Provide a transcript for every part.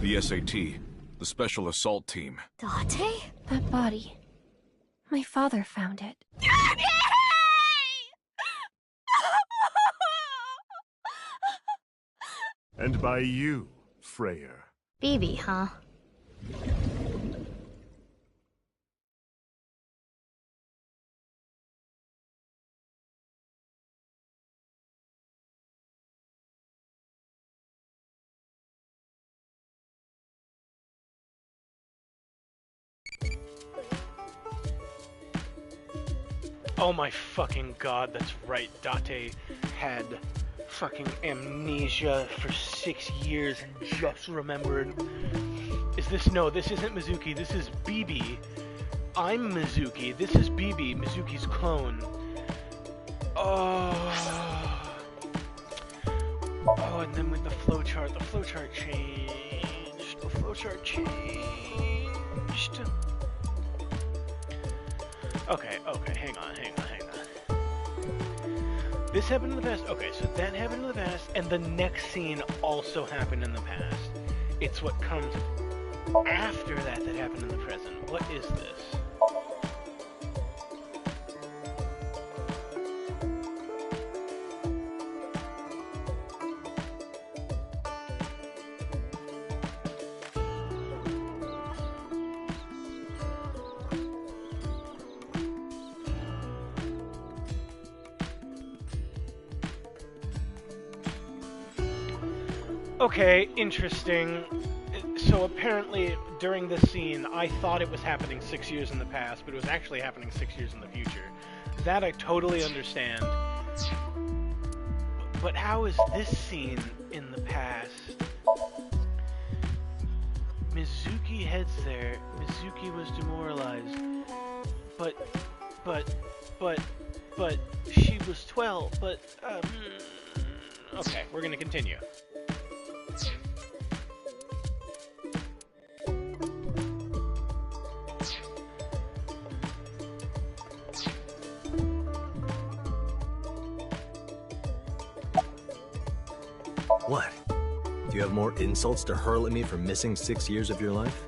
The SAT, the Special Assault Team. Date? That body. My father found it. And by you, Freyr. BB, huh? Oh my fucking god, that's right. Date had fucking amnesia for 6 years and just remembered. Is this? No, this isn't Mizuki, this is BB. I'm Mizuki, this is BB, Mizuki's clone. Oh, and then with the flowchart changed. The flowchart changed. Okay, hang on. This happened in the past. Okay, so that happened in the past, and the next scene also happened in the past. It's what comes after that happened in the present. What is this? Okay, interesting. So apparently, during this scene, I thought it was happening 6 years in the past, but it was actually happening 6 years in the future. That I totally understand. But how is this scene in the past? Mizuki heads there. Mizuki was demoralized. But she was 12, okay, we're gonna continue. What? Do you have more insults to hurl at me for missing 6 years of your life?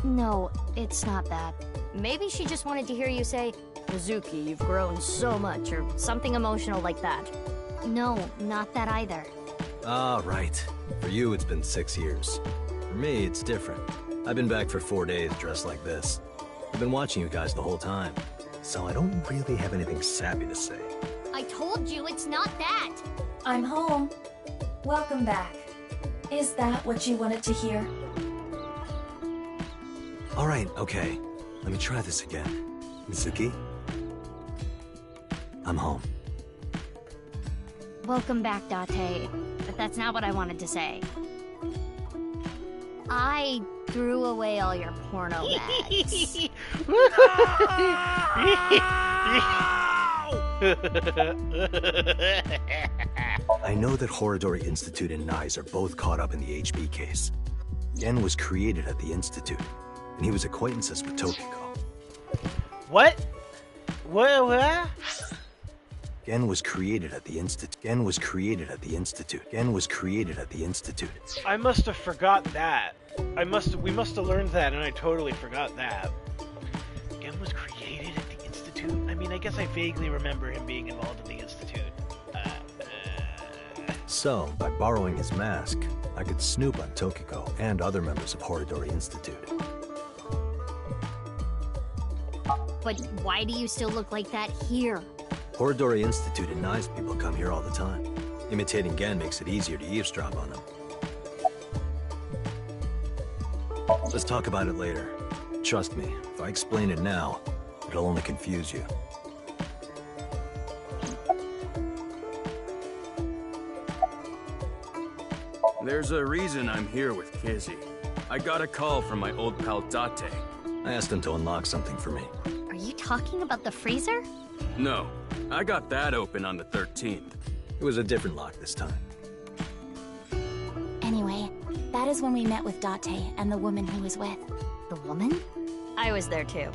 No, it's not that. Maybe she just wanted to hear you say, Mizuki, you've grown so much, or something emotional like that. No, not that either. Ah, right. For you, it's been 6 years. For me, it's different. I've been back for 4 days dressed like this. I've been watching you guys the whole time, so I don't really have anything sappy to say. I told you it's not that! I'm home. Welcome back. Is that what you wanted to hear? Alright, okay. Let me try this again. Mizuki? I'm home. Welcome back, Date. But that's not what I wanted to say. I threw away all your porno bags. I know that Horodori Institute and Nyes are both caught up in the HB case. Gen was created at the Institute, and he was acquaintances with Tokiko. What? What? Gen was created at the Institute. Gen was created at the Institute. Gen was created at the Institute. I must have forgot that. We must have learned that, and I totally forgot that. Gen was created at the Institute? I mean, I guess I vaguely remember him being involved in the Institute. So, by borrowing his mask, I could snoop on Tokiko and other members of Horodori Institute. But why do you still look like that here? Horodori Institute and Nyes people come here all the time. Imitating Gen makes it easier to eavesdrop on them. Let's talk about it later. Trust me, if I explain it now, it'll only confuse you. There's a reason I'm here with Kizzy. I got a call from my old pal Date. I asked him to unlock something for me. Are you talking about the freezer? No, I got that open on the 13th. It was a different lock this time. Anyway, that is when we met with Date and the woman he was with. The woman? I was there too.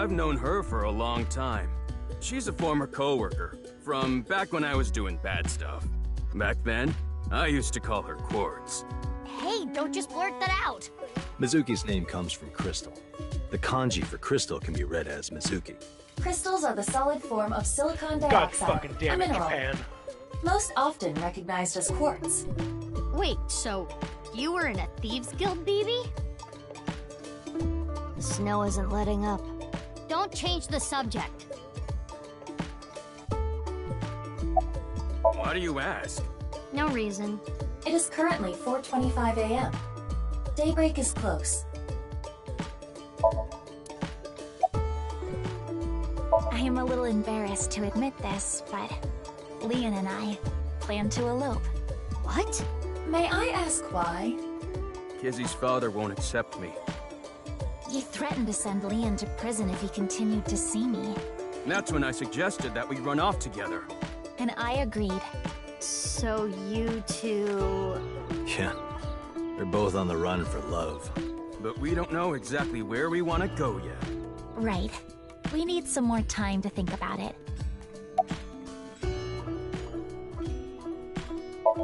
I've known her for a long time. She's a former coworker from back when I was doing bad stuff. Back then, I used to call her Quartz. Hey, don't just blurt that out. Mizuki's name comes from crystal. The kanji for crystal can be read as Mizuki. Crystals are the solid form of silicon God dioxide, fucking damn a it, mineral, Japan. most often recognized as quartz. Wait, so you were in a thieves guild, BB? The snow isn't letting up. Don't change the subject. Why do you ask? No reason. It is currently 4:25 a.m. Daybreak is close. I am a little embarrassed to admit this, but Leon and I plan to elope. What? May I ask why? Kizzy's father won't accept me. He threatened to send Leon to prison if he continued to see me. That's when I suggested that we run off together. And I agreed. So you two... Yeah, they're both on the run for love. But we don't know exactly where we want to go yet. Right. We need some more time to think about it.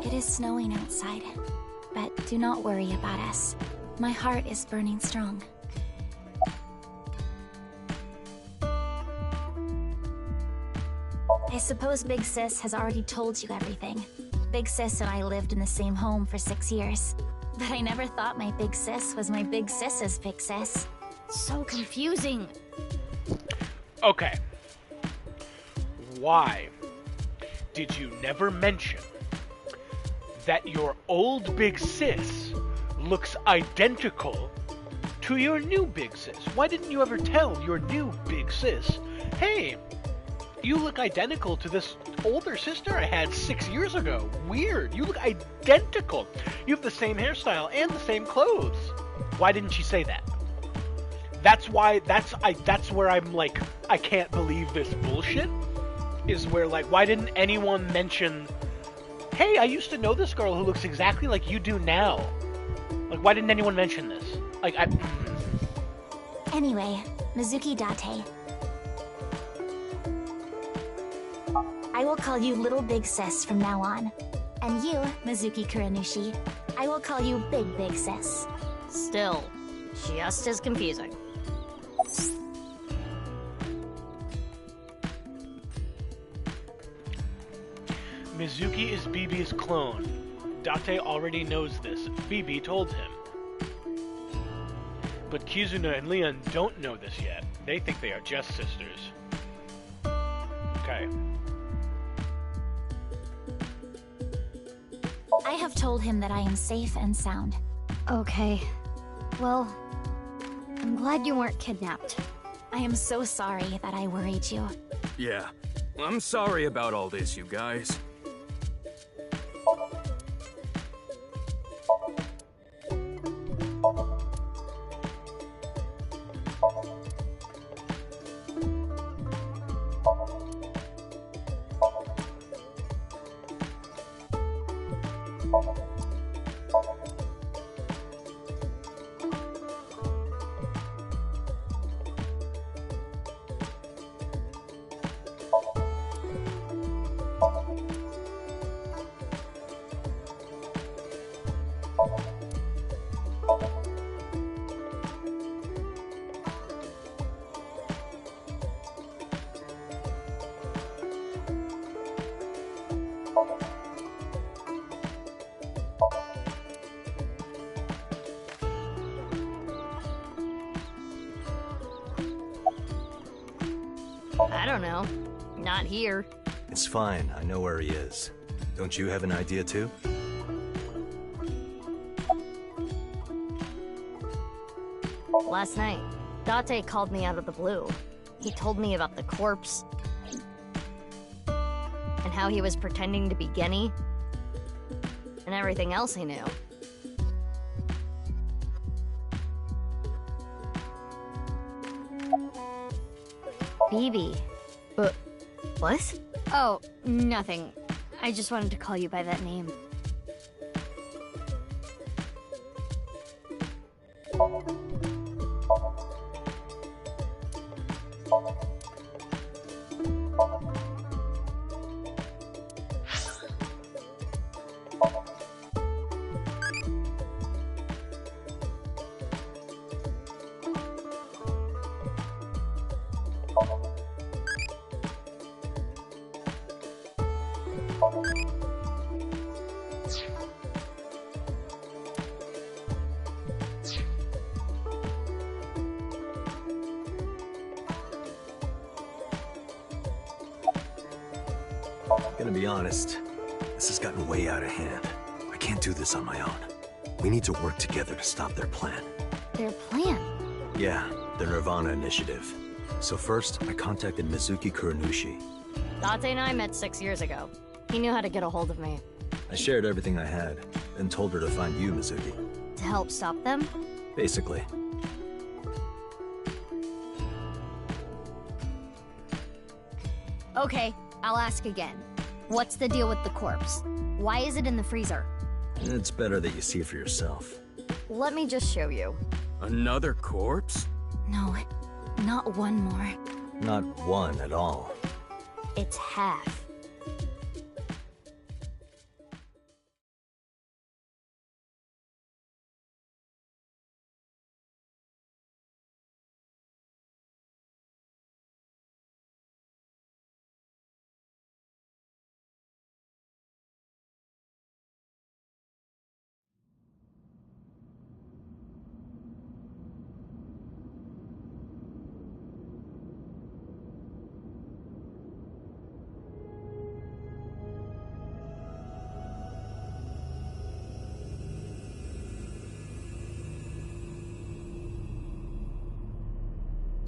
It is snowing outside, but do not worry about us. My heart is burning strong. I suppose Big Sis has already told you everything. Big Sis and I lived in the same home for 6 years. But I never thought my Big Sis was my Big Sis's Big Sis. So confusing. Okay. Why did you never mention that your old big sis looks identical to your new big sis? Why didn't you ever tell your new big sis, hey, you look identical to this older sister I had 6 years ago. Weird. You look identical. You have the same hairstyle and the same clothes. Why didn't she say that? That's where I'm like, I can't believe this bullshit. Is where, like, why didn't anyone mention, hey, I used to know this girl who looks exactly like you do now. Like, why didn't anyone mention this? Like, Anyway, Mizuki Date. I will call you Little Big Sis from now on. And you, Mizuki Kuranushi, I will call you Big Sis. Still, just as confusing. Mizuki is BB's clone. Date already knows this. BB told him. But Kizuna and Leon don't know this yet. They think they are just sisters. Okay. I have told him that I am safe and sound. Okay. Well, I'm glad you weren't kidnapped. I am so sorry that I worried you. Yeah, I'm sorry about all this, you guys. I don't know. Not here. It's fine, I know where he is. Don't you have an idea too? Last night, Date called me out of the blue. He told me about the corpse. And how he was pretending to be Genny. And everything else he knew. BB. What? Oh, nothing. I just wanted to call you by that name. Gonna be honest, this has gotten way out of hand. I can't do this on my own. We need to work together to stop their plan. Their plan? Yeah, the Nirvana Initiative. So first, I contacted Mizuki Kuranushi. Date and I met 6 years ago. He knew how to get a hold of me. I shared everything I had, and told her to find you, Mizuki. To help stop them? Basically. Okay, I'll ask again. What's the deal with the corpse? Why is it in the freezer? It's better that you see for yourself. Let me just show you. Another corpse? No, not one more. Not one at all. It's half.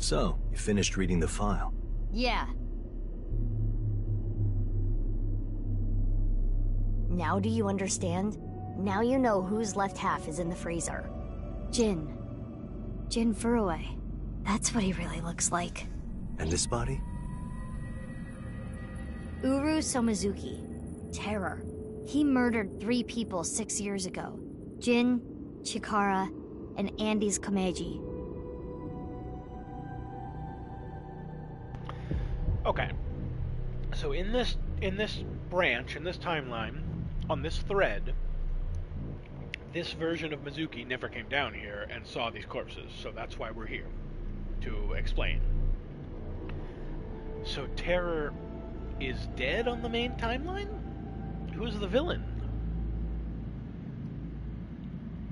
So, you finished reading the file? Yeah. Now do you understand? Now you know whose left half is in the freezer. Jin. Jin Furue. That's what he really looks like. And this body? Uru Somizuki. Terror. He murdered 3 people 6 years ago. Jin, Chikara, and Andes Kameji. Okay. So in this branch, in this timeline, on this thread, this version of Mizuki never came down here and saw these corpses, so that's why we're here. To explain. So Terror is dead on the main timeline? Who's the villain?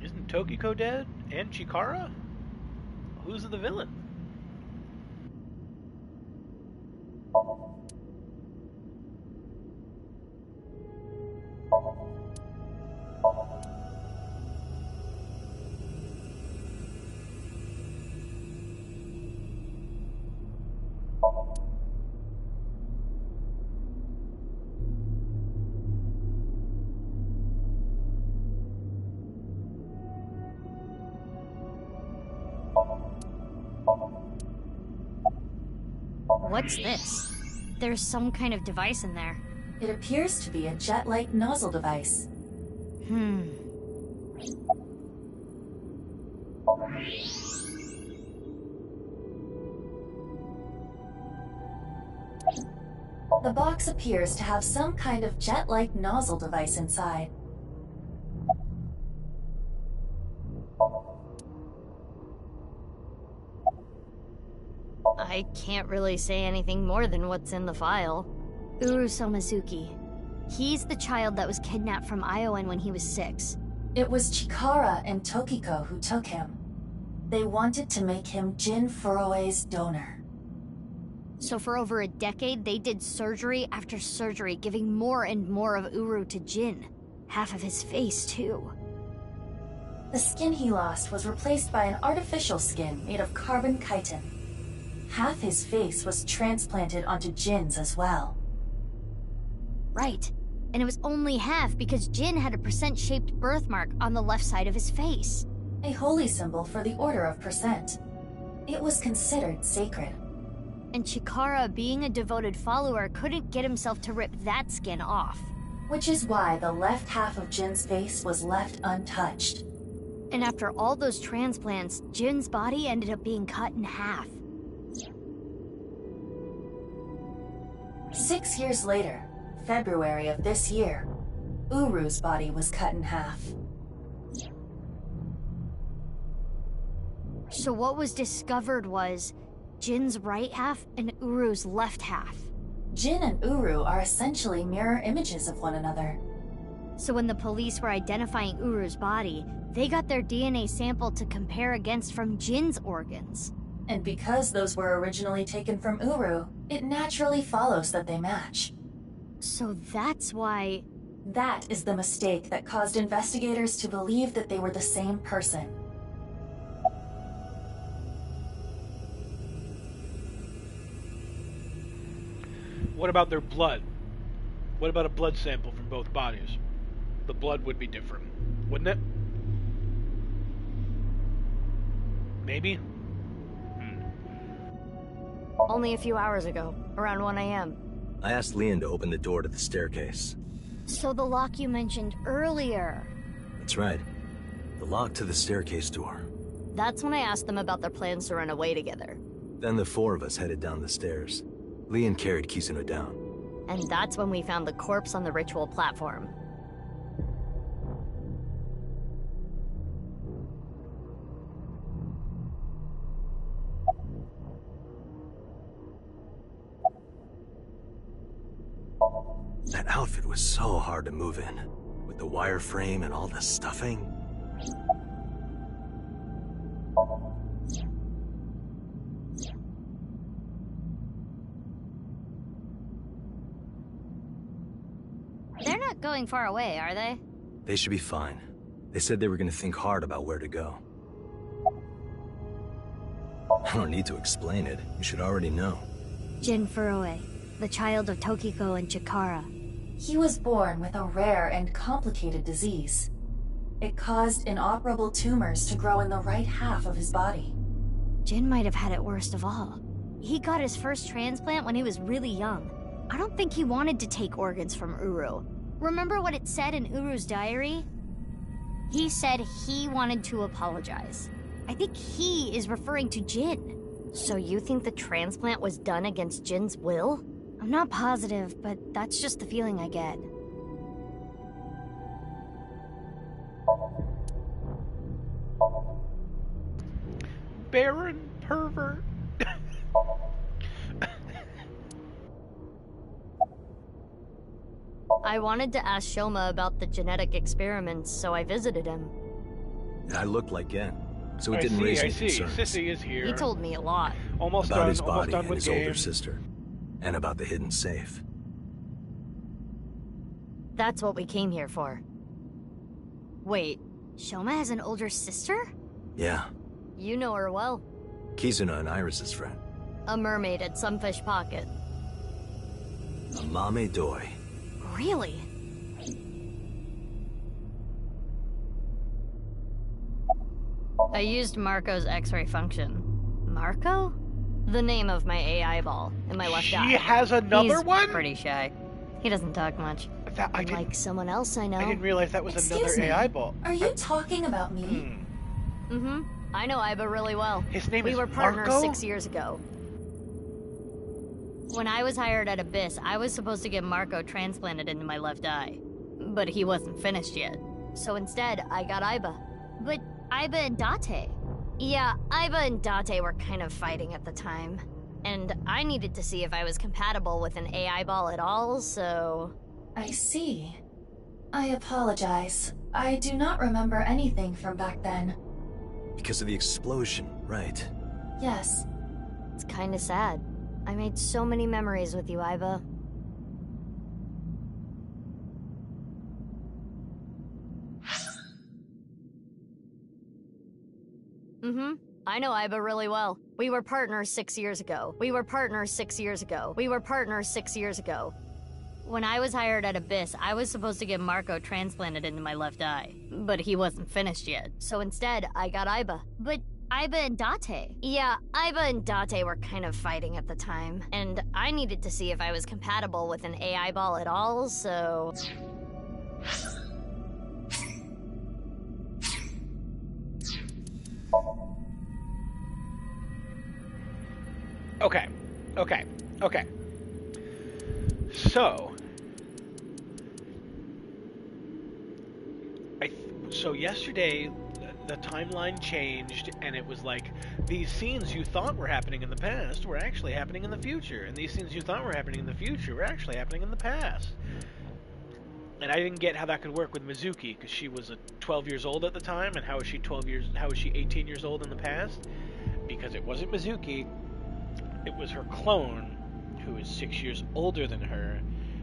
Isn't Tokiko dead? And Chikara? Who's the villain? What's this? There's some kind of device in there. It appears to be a jet-like nozzle device. The box appears to have some kind of jet-like nozzle device inside. I can't really say anything more than what's in the file. Uru Somizuki. He's the child that was kidnapped from Iowan when he was 6. It was Chikara and Tokiko who took him. They wanted to make him Jin Furue's donor. So for over a decade, they did surgery after surgery, giving more and more of Uru to Jin. Half of his face, too. The skin he lost was replaced by an artificial skin made of carbon chitin. Half his face was transplanted onto Jin's as well. Right. And it was only half because Jin had a percent-shaped birthmark on the left side of his face. A holy symbol for the Order of Percent. It was considered sacred. And Chikara, being a devoted follower, couldn't get himself to rip that skin off. Which is why the left half of Jin's face was left untouched. And after all those transplants, Jin's body ended up being cut in half. 6 years later, February of this year, Uru's body was cut in half. So what was discovered was Jin's right half and Uru's left half. Jin and Uru are essentially mirror images of one another. So when the police were identifying Uru's body, they got their DNA sample to compare against from Jin's organs. And because those were originally taken from Uru, it naturally follows that they match. So that's why... That is the mistake that caused investigators to believe that they were the same person. What about their blood? What about a blood sample from both bodies? The blood would be different, wouldn't it? Maybe? Only a few hours ago, around 1 a.m. I asked Leon to open the door to the staircase. So the lock you mentioned earlier. That's right. The lock to the staircase door. That's when I asked them about their plans to run away together. Then the four of us headed down the stairs. Leon carried Kizuna down. And that's when we found the corpse on the ritual platform. That outfit was so hard to move in, with the wireframe and all the stuffing. They're not going far away, are they? They should be fine. They said they were going to think hard about where to go. I don't need to explain it. You should already know. Jin Furue, the child of Tokiko and Chikara. He was born with a rare and complicated disease. It caused inoperable tumors to grow in the right half of his body. Jin might have had it worst of all. He got his first transplant when he was really young. I don't think he wanted to take organs from Uru. Remember what it said in Uru's diary? He said he wanted to apologize. I think he is referring to Jin. So you think the transplant was done against Jin's will? I'm not positive, but that's just the feeling I get. Baron pervert. I wanted to ask Shoma about the genetic experiments, so I visited him. I looked like Gen, so it I didn't raise any see. concerns. Sissy is here. He told me a lot. Almost About done, his almost body done and with his game. older sister. And about the hidden safe. That's what we came here for. Wait, Shoma has an older sister? Yeah, You know her well. Kizuna and Iris's friend. A mermaid at Sunfish Pocket. Mame Doi. Really? I used Marco's X-ray function. Marco? The name of my AI ball in my left She eye. has another He's one? pretty shy. He doesn't talk much. I didn't, Like someone else I know. I didn't realize that was Excuse another me, AI ball. Are you talking about me? Mm-hmm. I know Iba really well. His name We is were partners Marco? 6 years ago. When I was hired at Abyss, I was supposed to get Marco transplanted into my left eye. But he wasn't finished yet. So instead, I got Iba. But Iba and Date? Yeah, Iba and Date were kind of fighting at the time. And I needed to see if I was compatible with an AI ball at all, so... I see. I apologize. I do not remember anything from back then. Because of the explosion, right? Yes, It's kinda sad. I made so many memories with you, Iba. Mm-hmm. I know Iba really well. We were partners 6 years ago. We were partners 6 years ago. We were partners 6 years ago. When I was hired at Abyss, I was supposed to get Marco transplanted into my left eye. But he wasn't finished yet. So instead, I got Iba. But Iba and Date? Yeah, Iba and Date were kind of fighting at the time. And I needed to see if I was compatible with an AI ball at all, so... Okay. So, so yesterday, the timeline changed, and it was like, these scenes you thought were happening in the past were actually happening in the future, and these scenes you thought were happening in the future were actually happening in the past. And I didn't get how that could work with Mizuki, because she was 12 years old at the time, and how is she 18 years old in the past? Because it wasn't Mizuki, it was her clone, who is 6 years older than her,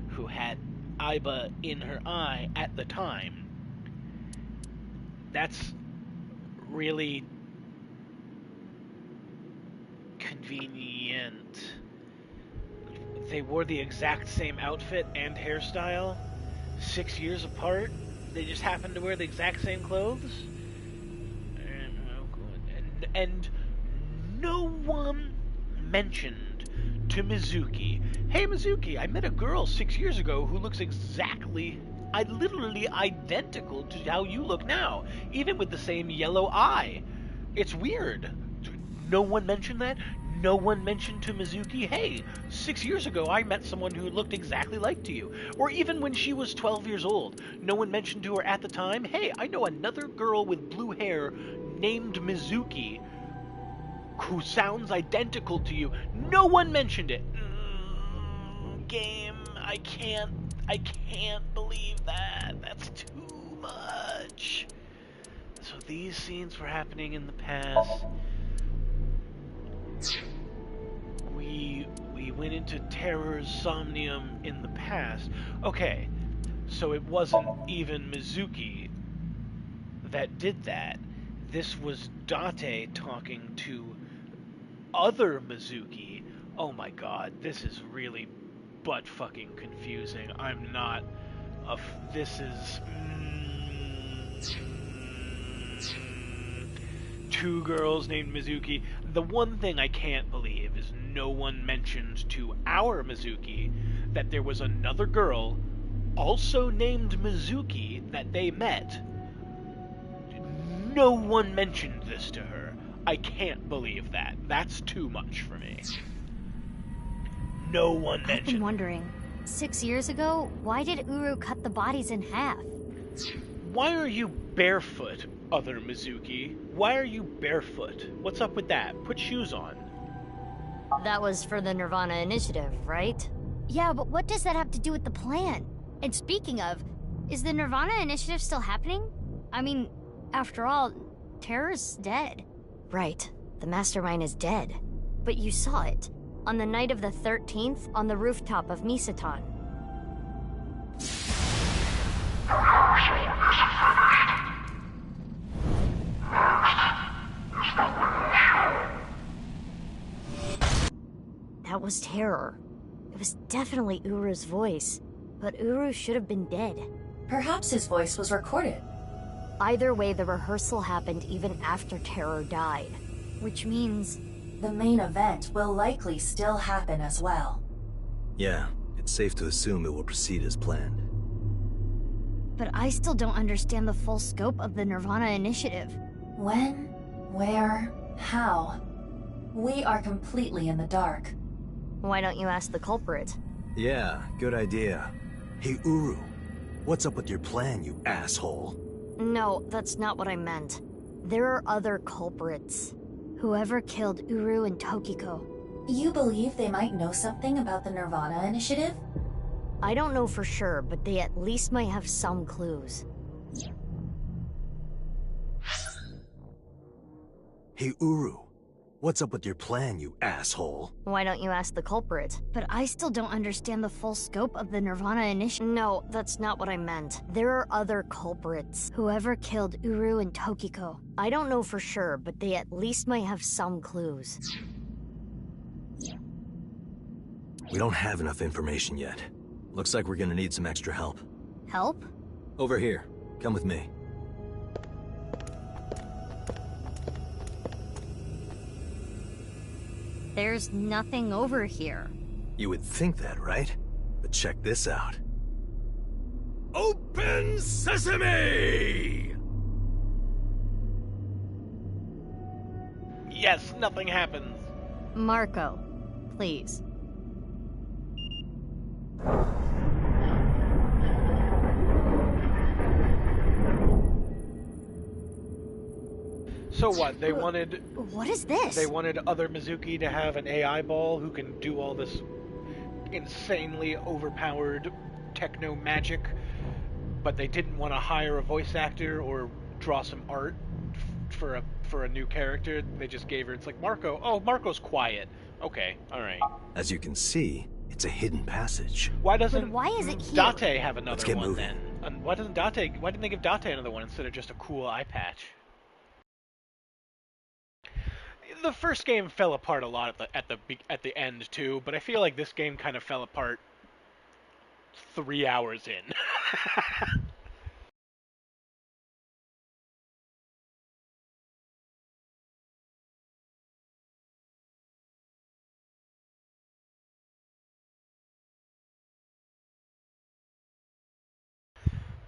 who had Aiba in her eye at the time. That's really convenient. They wore the exact same outfit and hairstyle 6 years apart. They just happened to wear the exact same clothes. And no one mentioned to Mizuki, hey Mizuki, I met a girl 6 years ago who looks literally identical to how you look now, even with the same yellow eye. It's weird. No one mentioned that. No one mentioned to Mizuki, hey, 6 years ago I met someone who looked exactly like you. Or even when she was 12 years old, no one mentioned to her at the time, hey, I know another girl with blue hair named Mizuki who sounds identical to you. No one mentioned it. Game, I can't believe that. That's too much. So these scenes were happening in the past. We went into Terror's Somnium in the past. Okay, so it wasn't even Mizuki that did that. This was Date talking to other Mizuki. Oh my god, this is really butt fucking confusing. I'm not this is two girls named Mizuki. The one thing I can't believe is no one mentioned to our Mizuki that there was another girl also named Mizuki that they met. No one mentioned this to her. I can't believe that. That's too much for me. No one mentioned. I've been wondering, 6 years ago, why did Uru cut the bodies in half? Why are you barefoot, other Mizuki? Why are you barefoot? What's up with that? Put shoes on. That was for the Nirvana Initiative, right? Yeah, but what does that have to do with the plan? And speaking of, is the Nirvana Initiative still happening? I mean, after all, Terror's dead. Right, the mastermind is dead. But you saw it. On the night of the 13th, on the rooftop of Misaton. That was Terror. It was definitely Uru's voice. But Uru should have been dead. Perhaps his voice was recorded. Either way, the rehearsal happened even after Terror died. Which means... the main event will likely still happen as well. Yeah, it's safe to assume it will proceed as planned. But I still don't understand the full scope of the Nirvana Initiative. When, where, how? We are completely in the dark. Why don't you ask the culprit? Yeah, good idea. Hey, Uru, what's up with your plan, you asshole? No, that's not what I meant. There are other culprits. Whoever killed Uru and Tokiko. You believe they might know something about the Nirvana Initiative? I don't know for sure, but they at least might have some clues. Hey, Uru, what's up with your plan, you asshole? Why don't you ask the culprit? But I still don't understand the full scope of the Nirvana Initiative. No, that's not what I meant. There are other culprits. Whoever killed Uru and Tokiko. I don't know for sure, but they at least might have some clues. We don't have enough information yet. Looks like we're gonna need some extra help. Help? Over here. Come with me. There's nothing over here. You would think that, right? But check this out. Open Sesame! Yes, nothing happens. Marco, please. So what? They wanted What is this? they wanted other Mizuki to have an AI ball who can do all this insanely overpowered techno magic, but they didn't want to hire a voice actor or draw some art for a new character. They just gave her. It's like Marco. Oh, Marco's quiet. Okay, all right. As you can see, it's a hidden passage. Why doesn't But why is it here? Date have another Let's get one moving. then? And why doesn't Date? Why didn't they give Date another one instead of just a cool eye patch? The first game fell apart a lot at the end too, but I feel like this game kind of fell apart 3 hours in.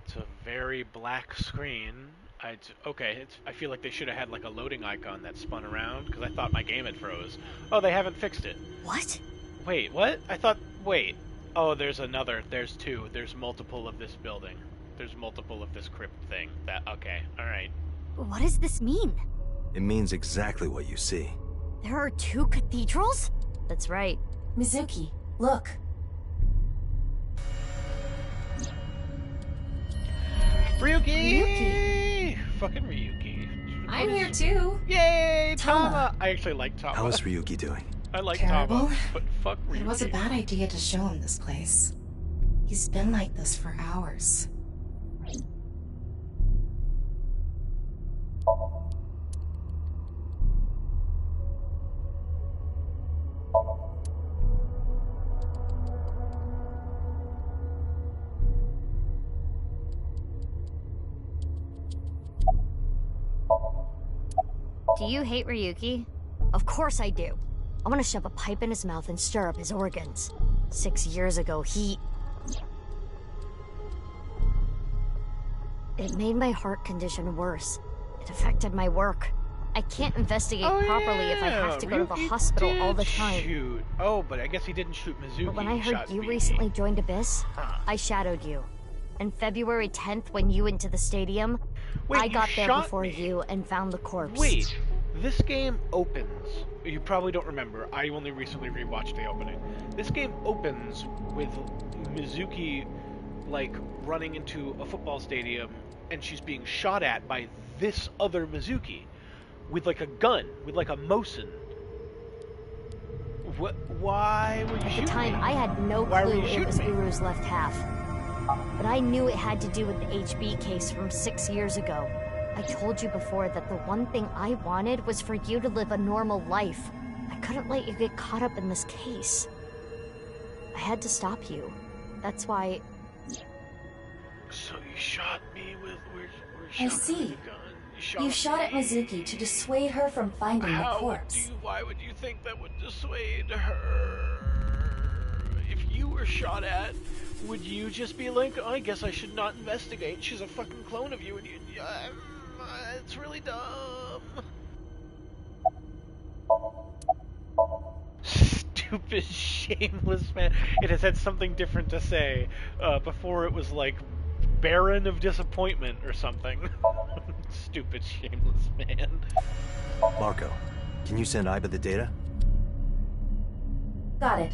It's a very black screen. I feel like they should have had like a loading icon that spun around because I thought my game had froze. Oh, they haven't fixed it. What? Wait, what? Wait. Oh, there's two. There's multiple of this building. There's multiple of this crypt thing. Okay, alright. What does this mean? It means exactly what you see. There are 2 cathedrals? That's right. Mizuki, look. Ryuki! Fucking Ryuki. I'm here too. Yay, Tama! Tama. I actually like Tama. How is Ryuki doing? I like Terrible. Tama, but fuck Ryuki. It was a bad idea to show him this place. He's been like this for hours. Do you hate Ryuki? Of course I do. I want to shove a pipe in his mouth and stir up his organs. 6 years ago, It made my heart condition worse. It affected my work. I can't investigate properly if I have to go to the Ryuki hospital all the did time. Shoot. Oh, but I guess he didn't shoot Mizuki. But when I he heard shot you me. recently joined Abyss, Huh. I shadowed you. And February 10th, when you went to the stadium, Wait, I you got there shot before me? you and found the corpse. Wait, this game opens. You probably don't remember. I only recently rewatched the opening. This game opens with Mizuki, like, running into a football stadium, and she's being shot at by this other Mizuki with, like, a gun, with, like, a Mosin. What? Why were you At shooting the time, me? I had no Why were clue you it was shooting me? Uru's left half. But I knew it had to do with the HB case from 6 years ago. I told you before that the one thing I wanted was for you to live a normal life. I couldn't let you get caught up in this case. I had to stop you. That's why... So you shot me with... I see. You shot at Mizuki to dissuade her from finding the corpse. Why would you think that would dissuade her? If you were shot at, would you just be like, oh, I guess I should not investigate. She's a fucking clone of you, and it's really dumb. Stupid, shameless man. It has had something different to say. Before it was like, barren of disappointment or something. Stupid, shameless man. Marco, can you send Iba the data? Got it.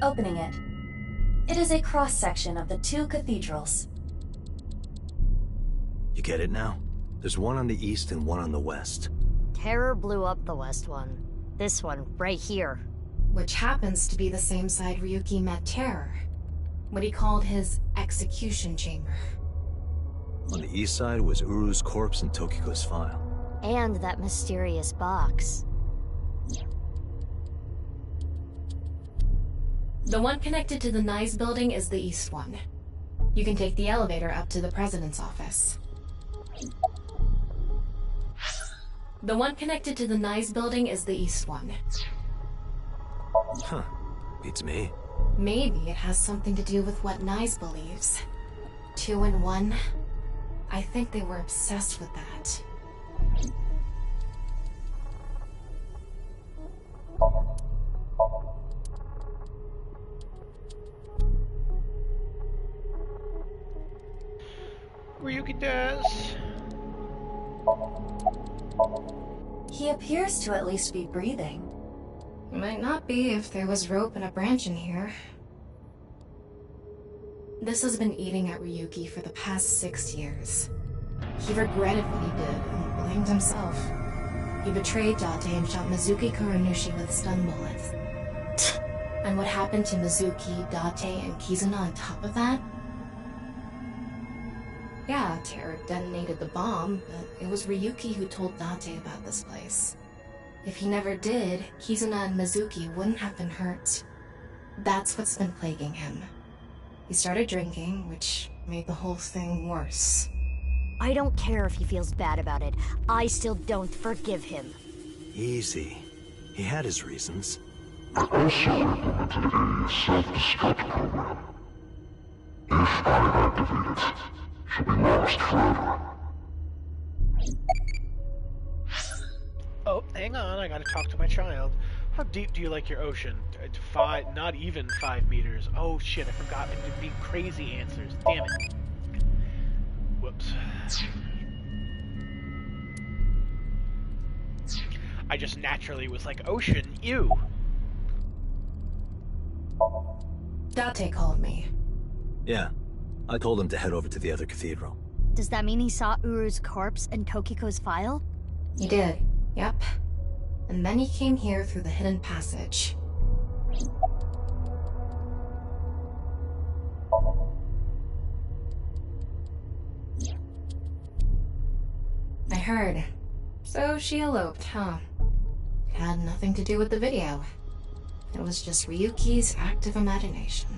Opening it. It is a cross-section of the 2 cathedrals. You get it now? There's one on the east and one on the west. Terror blew up the west one. This one, right here. Which happens to be the same side Ryuki met Terror. What he called his execution chamber. On the east side was Uru's corpse and Tokiko's file. And that mysterious box. The one connected to the Nyes building is the east one. You can take the elevator up to the president's office. The one connected to the Nyes building is the east one. Huh. Beats me. Maybe it has something to do with what Nyes believes. 2 in 1. I think they were obsessed with that. Ryuki does. He appears to at least be breathing. Might not be if there was rope and a branch in here. This has been eating at Ryuki for the past 6 years. He regretted what he did and blamed himself. He betrayed Date and shot Mizuki Kuranushi with stun bullets. And what happened to Mizuki, Date, and Kizuna on top of that? Yeah, Terra detonated the bomb, but it was Ryuki who told Date about this place. If he never did, Kizuna and Mizuki wouldn't have been hurt. That's what's been plaguing him. He started drinking, which made the whole thing worse. I don't care if he feels bad about it. I still don't forgive him. Easy. He had his reasons. I also implemented a self-destruct program. If I activate it, she'll be lost forever. Oh, hang on, I gotta talk to my child. How deep do you like your ocean? 5, not even 5 meters. Oh shit, I forgot it would be crazy answers. Damn it. Whoops. I just naturally was like, ocean, ew. Date called me. Yeah. I told him to head over to the other cathedral. Does that mean he saw Uru's corpse and Tokiko's file? He did, yep. And then he came here through the hidden passage. I heard. So she eloped, huh? Had nothing to do with the video. It was just Ryuki's active imagination.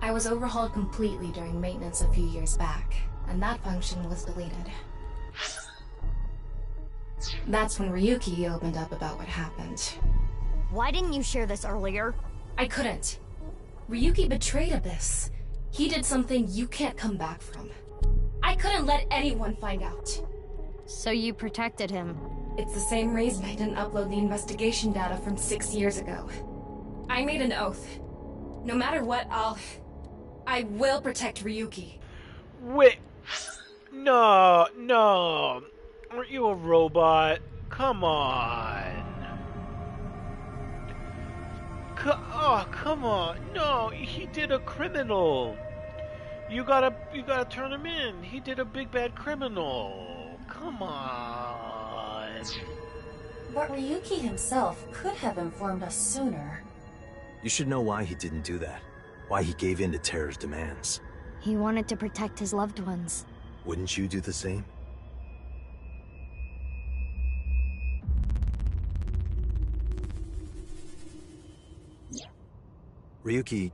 I was overhauled completely during maintenance a few years back, and that function was deleted. That's when Ryuki opened up about what happened. Why didn't you share this earlier? I couldn't. Ryuki betrayed Abyss. He did something you can't come back from. I couldn't let anyone find out. So you protected him. It's the same reason I didn't upload the investigation data from 6 years ago. I made an oath. No matter what, I will protect Ryuki. Wait. No. Aren't you a robot? Come on. Come on. No, he did a criminal. You gotta turn him in. He did a big bad criminal. Come on. But Ryuki himself could have informed us sooner. You should know why he didn't do that. Why he gave in to Terra's demands. He wanted to protect his loved ones. Wouldn't you do the same? Ryuki,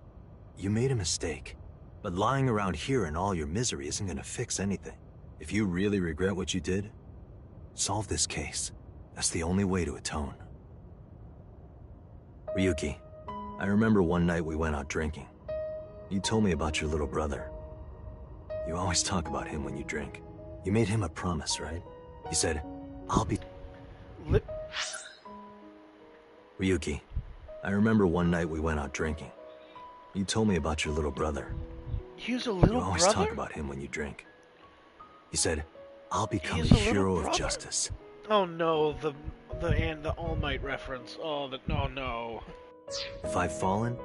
you made a mistake. But lying around here in all your misery isn't gonna fix anything. If you really regret what you did, solve this case. That's the only way to atone. Ryuki, I remember one night we went out drinking. You told me about your little brother. You always talk about him when you drink. You made him a promise, right? You said, I'll be... Ryuki, I remember one night we went out drinking. You told me about your little brother. He's a little brother? You always talk about him when you drink. You said, I'll become a hero of justice. Oh no, the All Might reference. Oh, no. If I've fallen,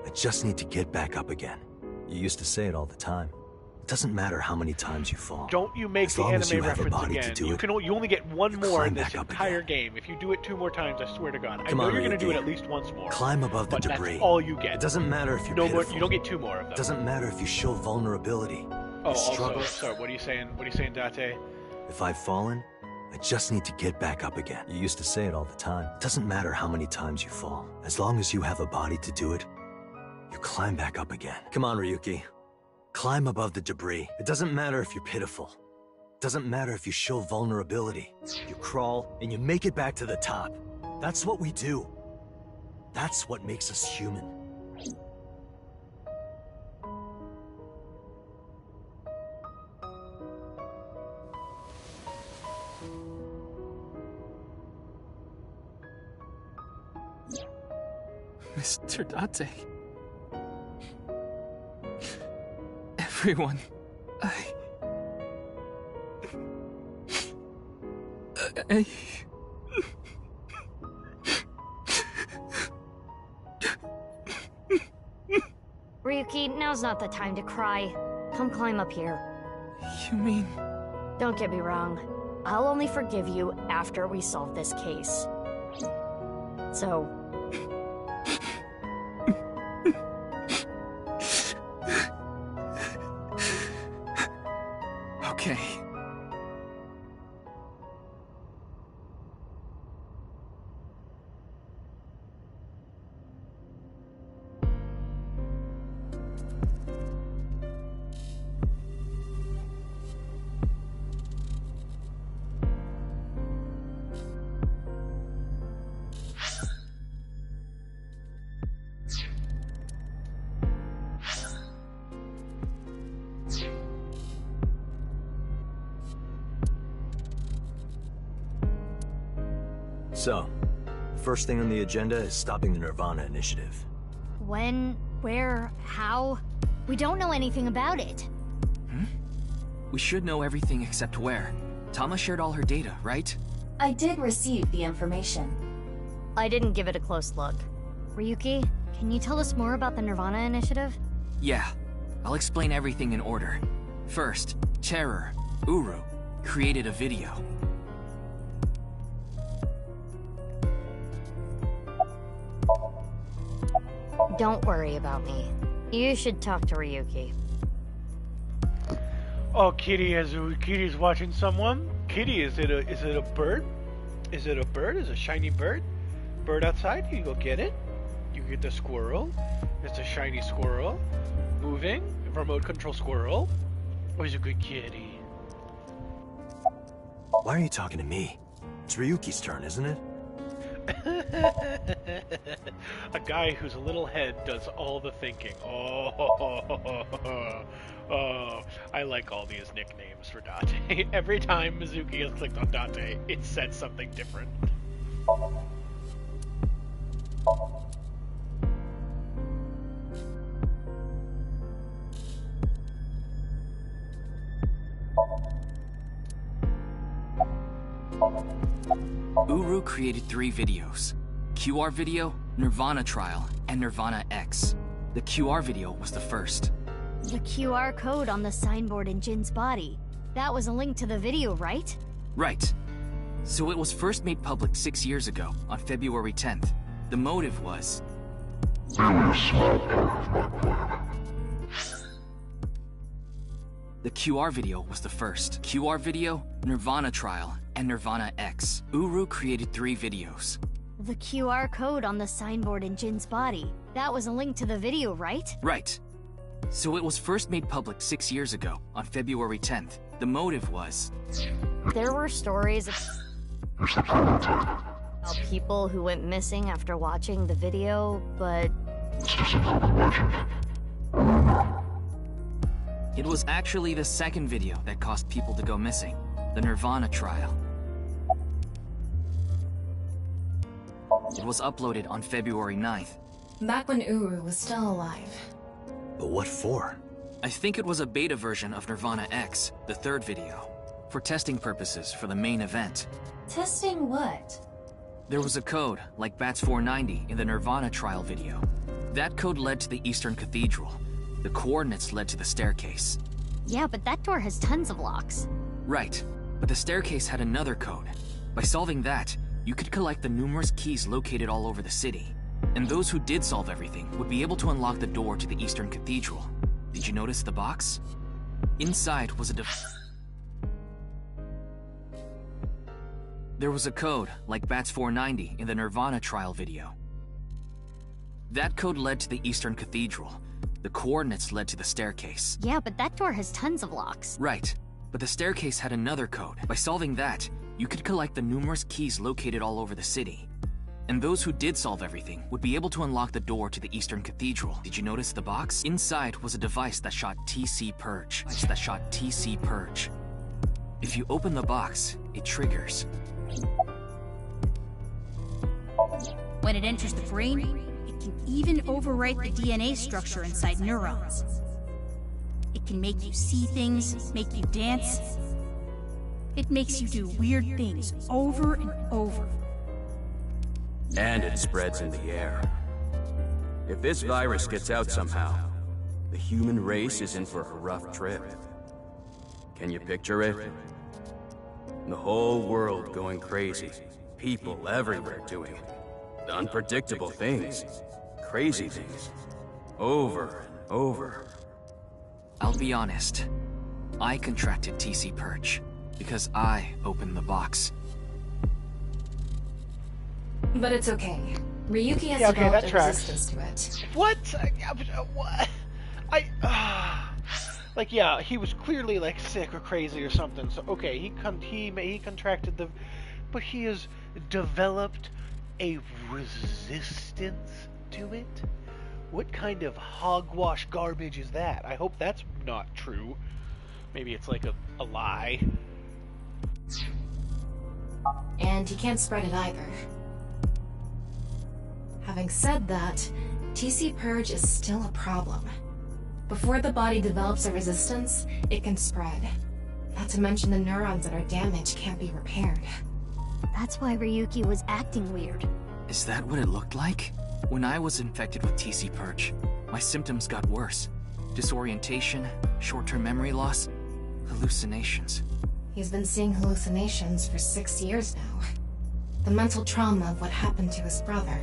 I just need to get back up again. You used to say it all the time. It doesn't matter how many times you fall. Don't you make the anime reference again. You only get one more in this entire game. If you do it 2 more times, I swear to God. I know you're going to do it at least once more. Climb above the debris. That's all you get. It doesn't matter if you're pitiful. You don't get 2 more of them. It doesn't matter if you show vulnerability. Oh, also, sorry, what are you saying? What are you saying, Date? If I've fallen, I just need to get back up again. You used to say it all the time. It doesn't matter how many times you fall. As long as you have a body to do it, you climb back up again. Come on, Ryuki. Climb above the debris. It doesn't matter if you're pitiful. It doesn't matter if you show vulnerability. You crawl and you make it back to the top. That's what we do. That's what makes us human. Mr. Date. Everyone, Ryuki, now's not the time to cry. Come climb up here. You mean... Don't get me wrong. I'll only forgive you after we solve this case. So... Okay. So, first thing on the agenda is stopping the Nirvana initiative. When? Where? How? We don't know anything about it. We should know everything except where. Tama shared all her data, right? I did receive the information. I didn't give it a close look. Ryuki, can you tell us more about the Nirvana initiative? Yeah. I'll explain everything in order. First, Terror, Uru, created a video. Don't worry about me. You should talk to Ryuki. Oh, Kitty's watching someone. Kitty, is it a bird? Is it a bird? Is it a shiny bird? Bird outside? You go get it. You get the squirrel. It's a shiny squirrel. Moving. Remote control squirrel. Oh, he's a good kitty. Why are you talking to me? It's Ryuki's turn, isn't it? A guy whose little head does all the thinking. Oh, I like all these nicknames for Date. Every time Mizuki has clicked on Date, it said something different. Uru created 3 videos. QR video, Nirvana Trial, and Nirvana X. The QR video was the first. The QR code on the signboard in Jin's body. That was a link to the video, right? Right. So it was first made public 6 years ago, on February 10th. The motive was... Merely a small part of my plan. The QR video was the first. QR video, Nirvana Trial, and Nirvana X. Uru created 3 videos. The QR code on the signboard in Jin's body. That was a link to the video, right? Right. So it was first made public 6 years ago, on February 10th. The motive was... There were stories about people who went missing after watching the video, but... It's just an urban legend. It was actually the second video that caused people to go missing. The Nirvana Trial. It was uploaded on February 9th. Back when Uru was still alive. But what for? I think it was a beta version of Nirvana X, the third video. For testing purposes for the main event. Testing what? There was a code, like BATS 490 in the Nirvana Trial video. That code led to the Eastern Cathedral. The coordinates led to the staircase. Yeah, but that door has tons of locks. Right, but the staircase had another code. By solving that, you could collect the numerous keys located all over the city. And those who did solve everything would be able to unlock the door to the Eastern Cathedral. Did you notice the box? Inside was a There was a code, like BATS 490 in the Nirvana Trial video. That code led to the Eastern Cathedral. The coordinates led to the staircase. Yeah, but that door has tons of locks. Right, but the staircase had another code. By solving that, you could collect the numerous keys located all over the city. And those who did solve everything would be able to unlock the door to the Eastern Cathedral. Did you notice the box? Inside was a device that shot TC Purge. If you open the box, it triggers. When it enters the brain, it can even overwrite the DNA structure inside neurons. It can make you see things, make you dance. It makes you do weird things over and over. And it spreads in the air. If this virus gets out somehow, the human race is in for a rough trip. Can you picture it? The whole world going crazy. People everywhere doing unpredictable things. Crazy things. Over and over. I'll be honest. I contracted TC Purge because I opened the box. But it's okay. Ryuki has developed a resistance to it. What? What? Like, yeah, he was clearly, like, sick or crazy or something. So, okay, he contracted the... But he has developed a resistance to it? What kind of hogwash garbage is that? I hope that's not true. Maybe it's like a lie. And he can't spread it either. Having said that, TC Purge is still a problem. Before the body develops a resistance, it can spread. Not to mention the neurons that are damaged can't be repaired. That's why Ryuki was acting weird. Is that what it looked like? When I was infected with TC Purge, my symptoms got worse. Disorientation, short-term memory loss, hallucinations. He's been seeing hallucinations for 6 years now. The mental trauma of what happened to his brother.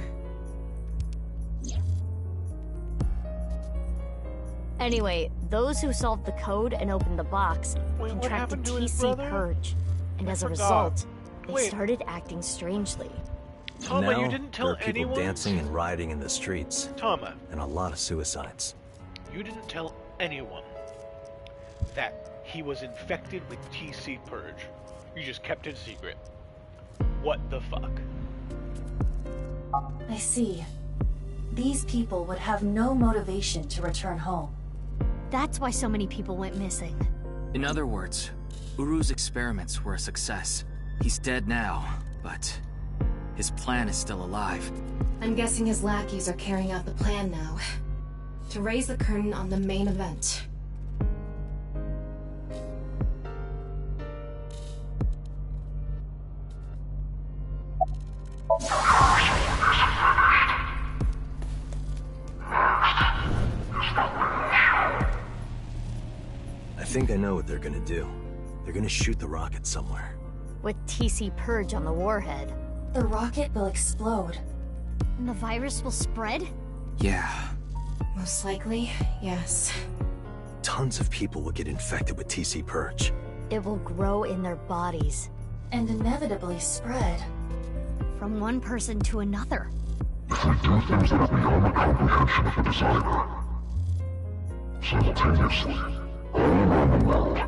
Anyway, those who solved the code and opened the box contracted TC Purge, and as a result, they started acting strangely. Tama, now, you didn't tell there are people anyone? dancing and rioting in the streets. Tama. And a lot of suicides. You didn't tell anyone that he was infected with TC Purge. You just kept it secret. What the fuck? I see. These people would have no motivation to return home. That's why so many people went missing. In other words, Uru's experiments were a success. He's dead now, but his plan is still alive. I'm guessing his lackeys are carrying out the plan now. To raise the curtain on the main event. I think I know what they're gonna do. They're gonna shoot the rocket somewhere. With TC Purge on the warhead. The rocket will explode. And the virus will spread? Yeah. Most likely, yes. Tons of people will get infected with TC Purge. It will grow in their bodies. And inevitably spread. From one person to another. If we do things that are beyond the comprehension of the designer, simultaneously, all around the world,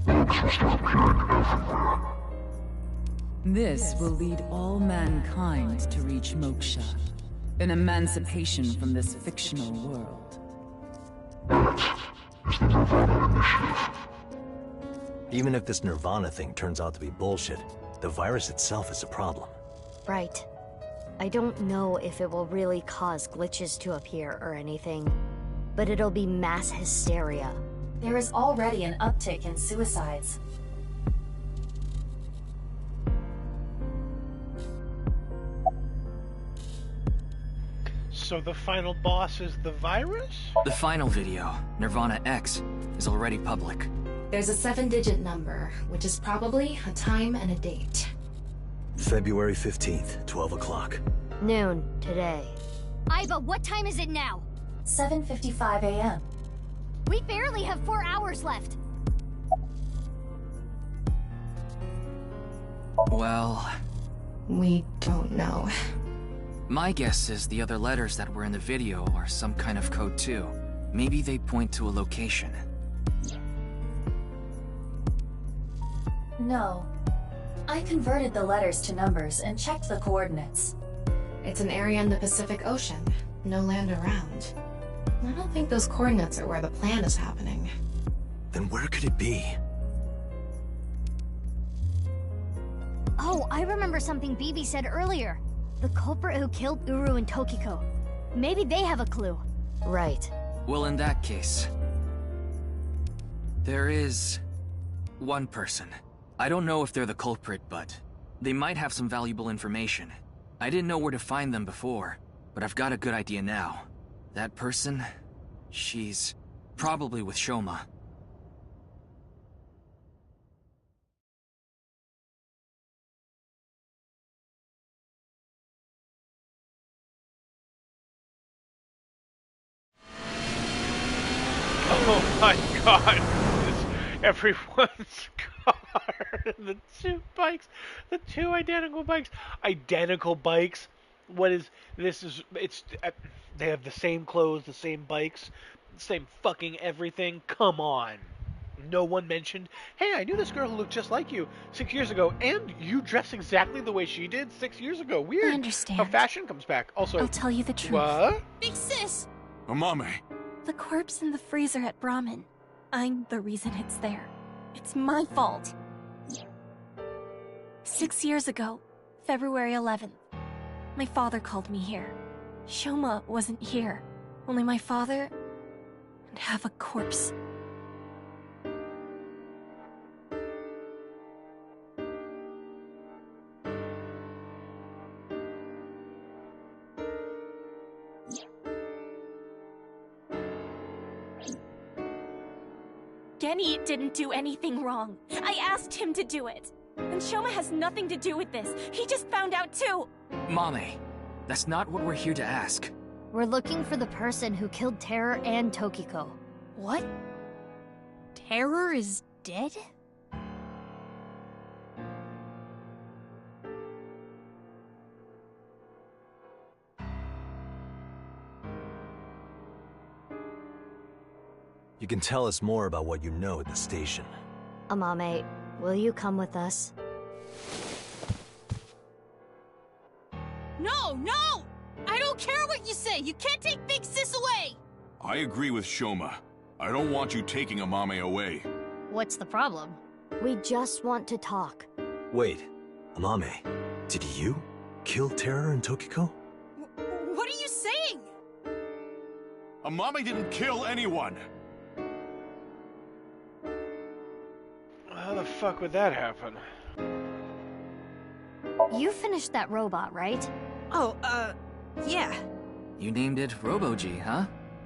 bugs will start appearing everywhere. This will lead all mankind to reach moksha, an emancipation from this fictional world. That is the Nirvana Initiative. Even if this Nirvana thing turns out to be bullshit, the virus itself is a problem. Right. I don't know if it will really cause glitches to appear or anything, but it'll be mass hysteria. There is already an uptick in suicides. So the final boss is the virus? The final video, Nirvana X, is already public. There's a 7-digit number, which is probably a time and a date. February 15th, 12 o'clock. Noon, today. Aiba, what time is it now? 7:55 a.m. We barely have 4 hours left. Well... we don't know. My guess is the other letters that were in the video are some kind of code too. Maybe they point to a location. No. I converted the letters to numbers and checked the coordinates. It's an area in the Pacific Ocean. No land around. I don't think those coordinates are where the plan is happening. Then where could it be? Oh, I remember something BB said earlier. The culprit who killed Uru and Tokiko. Maybe they have a clue. Right. Well, in that case... there is... one person I don't know if they're the culprit, but they might have some valuable information. I didn't know where to find them before, but I've got a good idea now. That person, she's probably with Shoma. Oh my god! Everyone's car. The two bikes. The two identical bikes. Identical bikes? What is... This is... It's... They have the same clothes, the same bikes, same fucking everything. Come on. No one mentioned, hey, I knew this girl who looked just like you 6 years ago, and you dress exactly the way she did 6 years ago. Weird. I understand. How fashion comes back. Also... I'll tell you the truth. What? Big sis! Amame! The corpse in the freezer at Brahmin. I'm the reason it's there. It's my fault. 6 years ago, February 11th, my father called me here. Shoma wasn't here. Only my father and half a corpse. Genny didn't do anything wrong. I asked him to do it. And Shoma has nothing to do with this. He just found out too. Mame, that's not what we're here to ask. We're looking for the person who killed Terror and Tokiko. What? Terror is dead? You can tell us more about what you know at the station. Amame, will you come with us? No, no! I don't care what you say! You can't take Big Sis away! I agree with Shoma. I don't want you taking Amame away. What's the problem? We just want to talk. Wait, Amame, did you kill Terror and Tokiko? What are you saying? Amame didn't kill anyone! How the fuck would that happen? You finished that robot, right? Oh, yeah. You named it Robo-G, huh?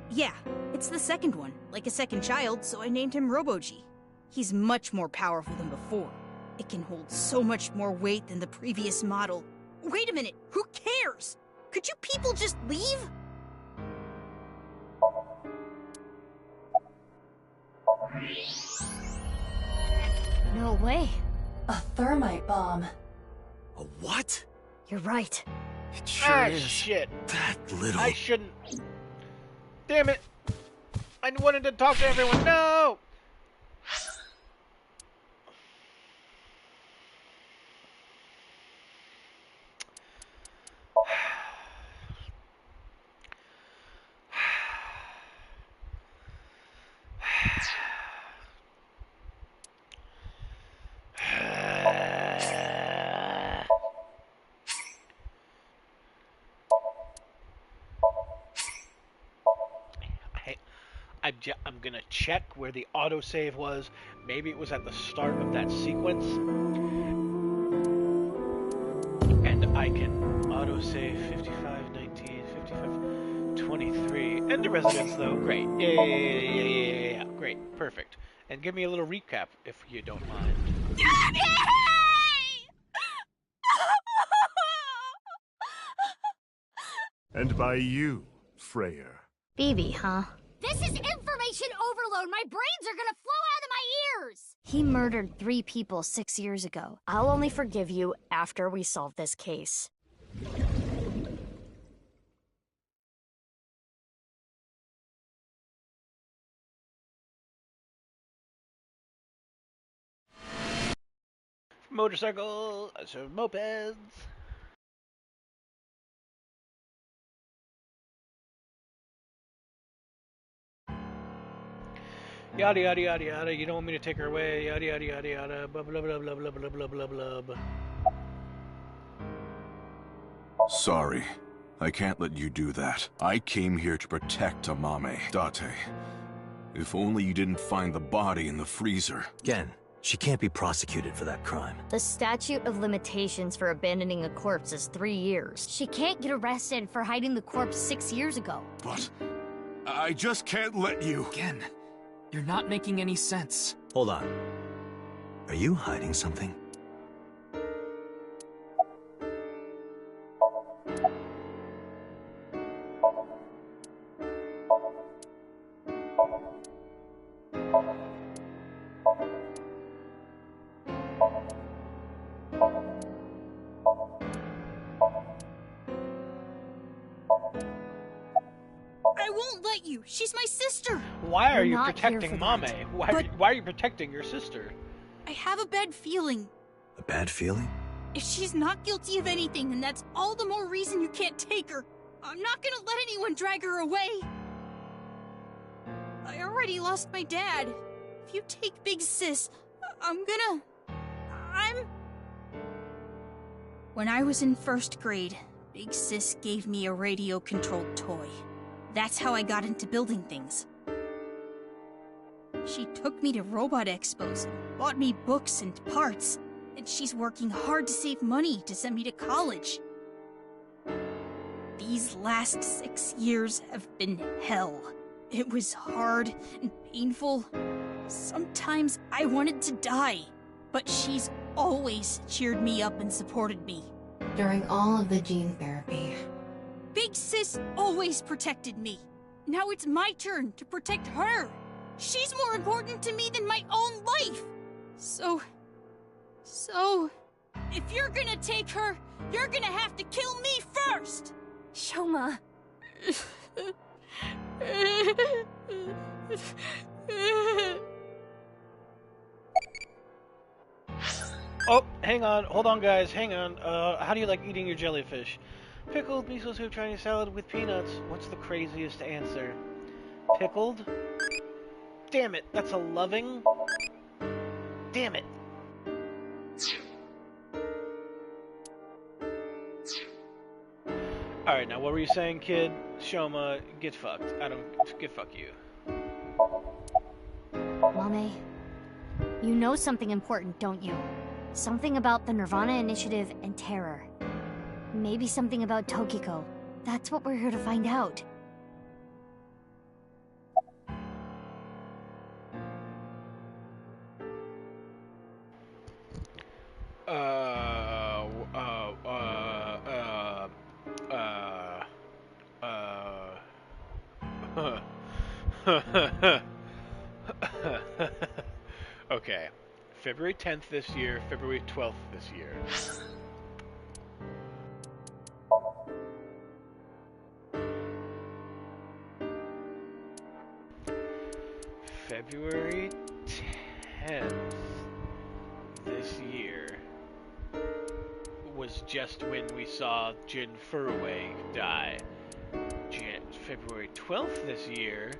Yeah, it's the second one, like a second child, so I named him Robo-G. He's much more powerful than before. It can hold so much more weight than the previous model. Wait a minute, who cares? Could you people just leave? No way. A thermite bomb. A what? You're right. It sure is. Shit. That little... I shouldn't... Damn it! I wanted to talk to everyone. No! I'm gonna check where the autosave was. Maybe it was at the start of that sequence. And I can autosave 55, 19, 55, 23. End of residence though. Great. Yeah. Great. Perfect. And give me a little recap if you don't mind. And by you, Freyr. Bibi, huh? This is information overload! My brains are gonna flow out of my ears! He murdered 3 people 6 years ago. I'll only forgive you after we solve this case. Motorcycle, so mopeds. Yada yada yada yada. You don't want me to take her away. Yada yada yada yada. Blah blah blah blah blah blah blah blah blah blah. Sorry. I can't let you do that. I came here to protect Amame. Date. If only you didn't find the body in the freezer. Gen, She can't be prosecuted for that crime. The statute of limitations for abandoning a corpse is 3 years. She can't get arrested for hiding the corpse 6 years ago. But I just can't let you. Again, you're not making any sense. Hold on. Are you hiding something? I won't let you. She's my sister. Why are We're you not protecting here for Mame? that. Why are you protecting your sister? I have a bad feeling. A bad feeling? If she's not guilty of anything, then that's all the more reason you can't take her. I'm not gonna let anyone drag her away. I already lost my dad. If you take Big Sis, When I was in 1st grade, Big Sis gave me a radio-controlled toy. That's how I got into building things. She took me to robot expos, bought me books and parts, and she's working hard to save money to send me to college. These last 6 years have been hell. It was hard and painful. Sometimes I wanted to die, but she's always cheered me up and supported me. During all of the gene therapy, Big Sis always protected me. Now it's my turn to protect her. She's more important to me than my own life. So, if you're gonna take her, you're gonna have to kill me first. Shoma. Oh, hang on. Hold on, guys. Hang on. How do you like eating your jellyfish? Pickled miso soup Chinese salad with peanuts. What's the craziest answer? Pickled? Damn it. That's a loving. Damn it. Alright, now what were you saying, kid? Shoma, get fucked. Get fuck you. Mame, you know something important, don't you? Something about the Nirvana Initiative and Terror. Maybe something about Tokiko. That's what we're here to find out. Okay. February 10th this year, February 12th this year. February 10th this year was just when we saw Jin Furue die. February 12th this year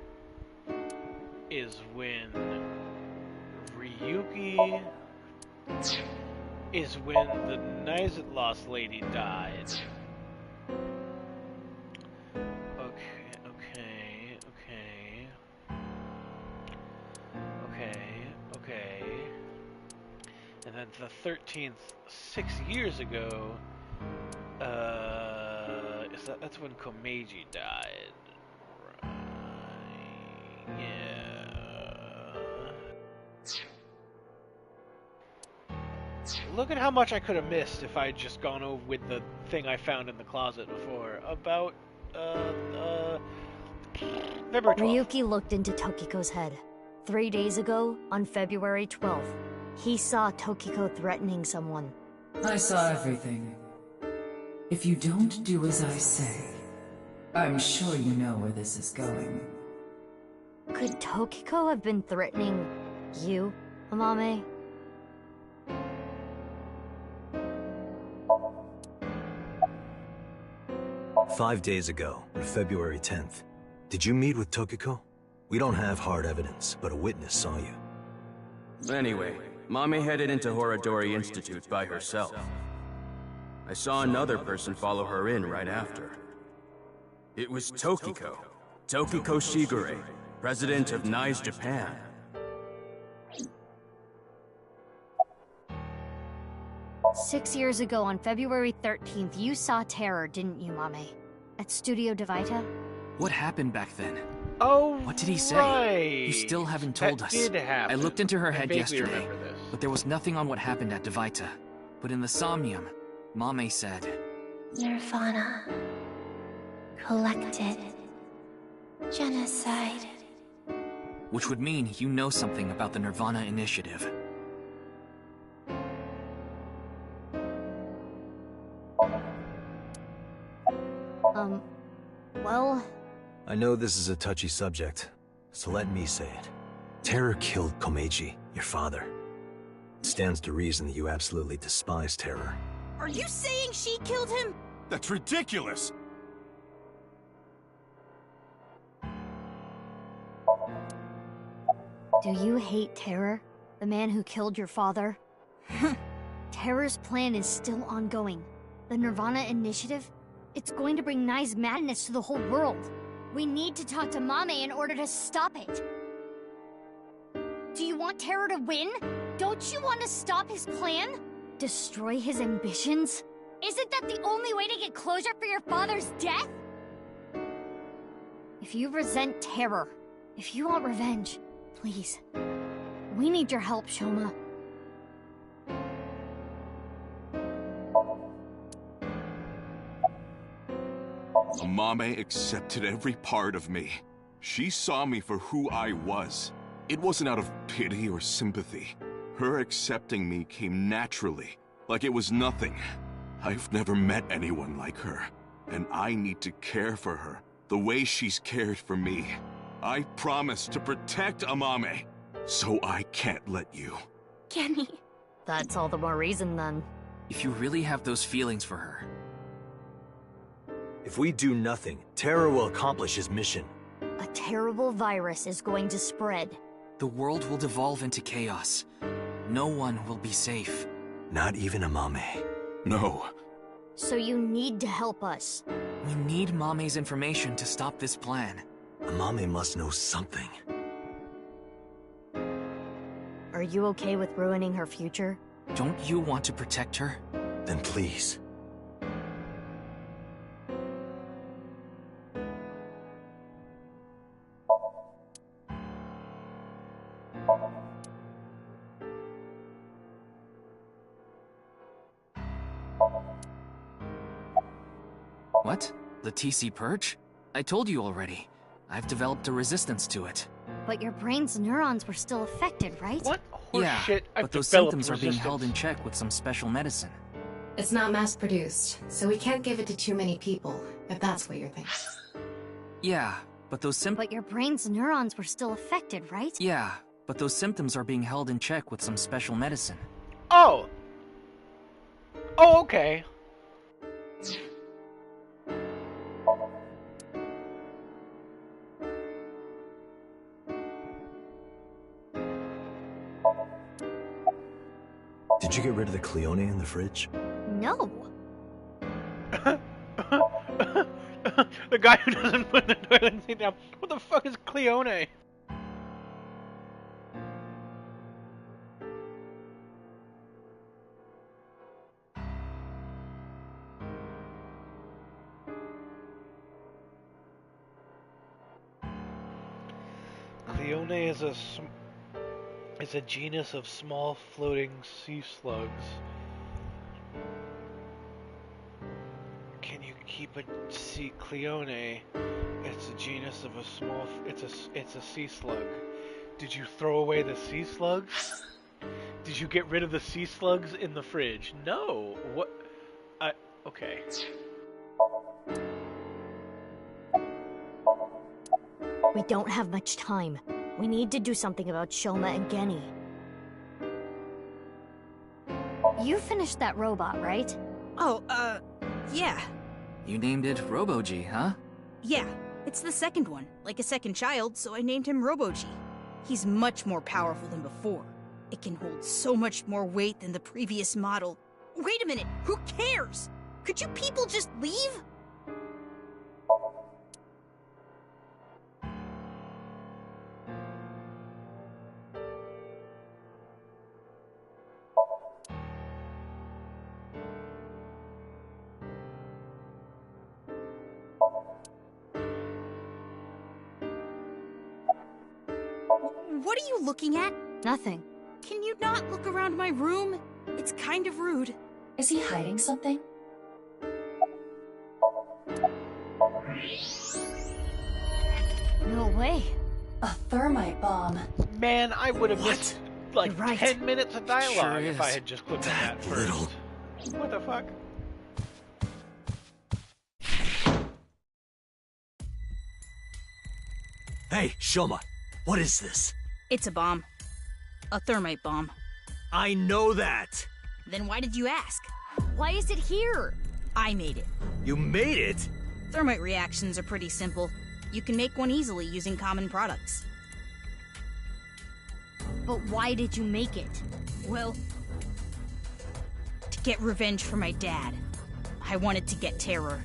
is when Ryuki is when the Nizet lady died. Okay. And then the 13th, 6 years ago, that's when Komeiji died. Right. Yeah. Look at how much I could have missed if I'd just gone over with the thing I found in the closet before about February 12th. Ryuki looked into Tokiko's head. 3 days ago, on February 12th, he saw Tokiko threatening someone. I saw everything. If you don't do as I say, I'm sure you know where this is going. Could Tokiko have been threatening you, Amame? "5 days ago, on February 10th, did you meet with Tokiko? We don't have hard evidence, but a witness saw you." Anyway, Mame headed into Horadori Institute by herself. I saw another person follow her in right after. It was Tokiko. Tokiko Shigure, president of NICE Japan. 6 years ago on February 13th, you saw Terror, didn't you, Mame? At Studio Devita? What happened back then? Oh, What did he say? right. You still haven't told That us. did happen. I looked into her I head vaguely yesterday, remember this. but there was nothing on what happened at Devita. But in the Somnium, Mame said... Nirvana. Collected. Genocide. Which would mean you know something about the Nirvana Initiative. Well... I know this is a touchy subject, so let me say it. Terror killed Komeiji, your father. It stands to reason that you absolutely despise Terror. Are you saying she killed him? That's ridiculous! Do you hate Terror? The man who killed your father? Terror's plan is still ongoing. The Nirvana Initiative? It's going to bring Nye's madness to the whole world. We need to talk to Mame in order to stop it. Do you want Terror to win? Don't you want to stop his plan? Destroy his ambitions? Isn't that the only way to get closure for your father's death? If you resent Terror, if you want revenge, please. We need your help, Shoma. Amame accepted every part of me. She saw me for who I was. It wasn't out of pity or sympathy. Her accepting me came naturally, like it was nothing. I've never met anyone like her, and I need to care for her the way she's cared for me. I promise to protect Amame, so I can't let you. Kenny. That's all the more reason, then. If you really have those feelings for her... If we do nothing, Terror will accomplish his mission. A terrible virus is going to spread. The world will devolve into chaos. No one will be safe. Not even Amame. No. So you need to help us. We need Mame's information to stop this plan. Amame must know something. Are you okay with ruining her future? Don't you want to protect her? Then please. What? The TC Purge? I told you already. I've developed a resistance to it. But your brain's neurons were still affected, right? What Yeah, horseshit? but those symptoms are being held in check with some special medicine. It's not mass-produced, so we can't give it to too many people, if that's what you're thinking. Yeah, but those symptoms... But your brain's neurons were still affected, right? Yeah, but those symptoms are being held in check with some special medicine. Oh! Oh, okay. Did you get rid of the Cleone in the fridge? No. The guy who doesn't put the toilet seat down. What the fuck is Cleone? Cleone is a genus of small floating sea slugs. Can you keep a sea Cleone? It's a genus of a small. It's a sea slug. Did you throw away the sea slugs? Did you get rid of the sea slugs in the fridge? No. What? Okay. We don't have much time. We need to do something about Shoma and Genny. You finished that robot, right? Oh, yeah. You named it Robo-G, huh? Yeah, it's the second one, like a second child, so I named him Robo-G. He's much more powerful than before. It can hold so much more weight than the previous model. Wait a minute, who cares? Could you people just leave? What are you looking at? Nothing. Can you not look around my room? It's kind of rude. Is he hiding something? No way. A thermite bomb. Man, I would have missed like You're right. 10 minutes of dialogue Sure if I is. had just clicked on that first. Little. What the fuck? Hey, Shoma, what is this? It's a bomb. A thermite bomb. I know that! Then why did you ask? Why is it here? I made it. You made it? Thermite reactions are pretty simple. You can make one easily using common products. But why did you make it? Well, to get revenge for my dad. I wanted to get Terror.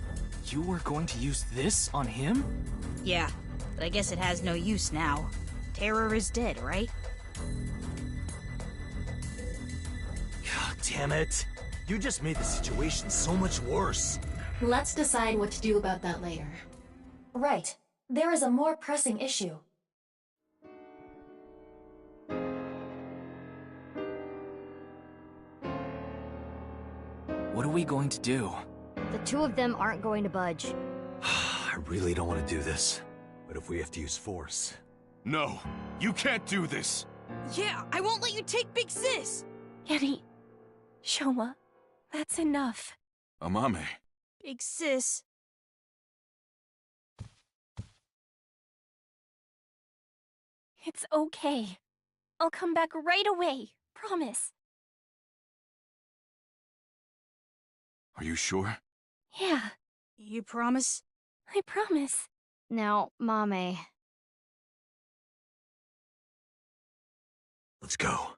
You were going to use this on him? Yeah, but I guess it has no use now. Terror is dead, right? God damn it. You just made the situation so much worse. Let's decide what to do about that later. Right. There is a more pressing issue. What are we going to do? The two of them aren't going to budge. I really don't want to do this. But if we have to use force... No, you can't do this. Yeah, I won't let you take Big Sis! Yeti, Shoma, that's enough. Amame. Big Sis. It's okay. I'll come back right away. Promise. Are you sure? Yeah, You promise? I promise. Now, Mame. Let's go.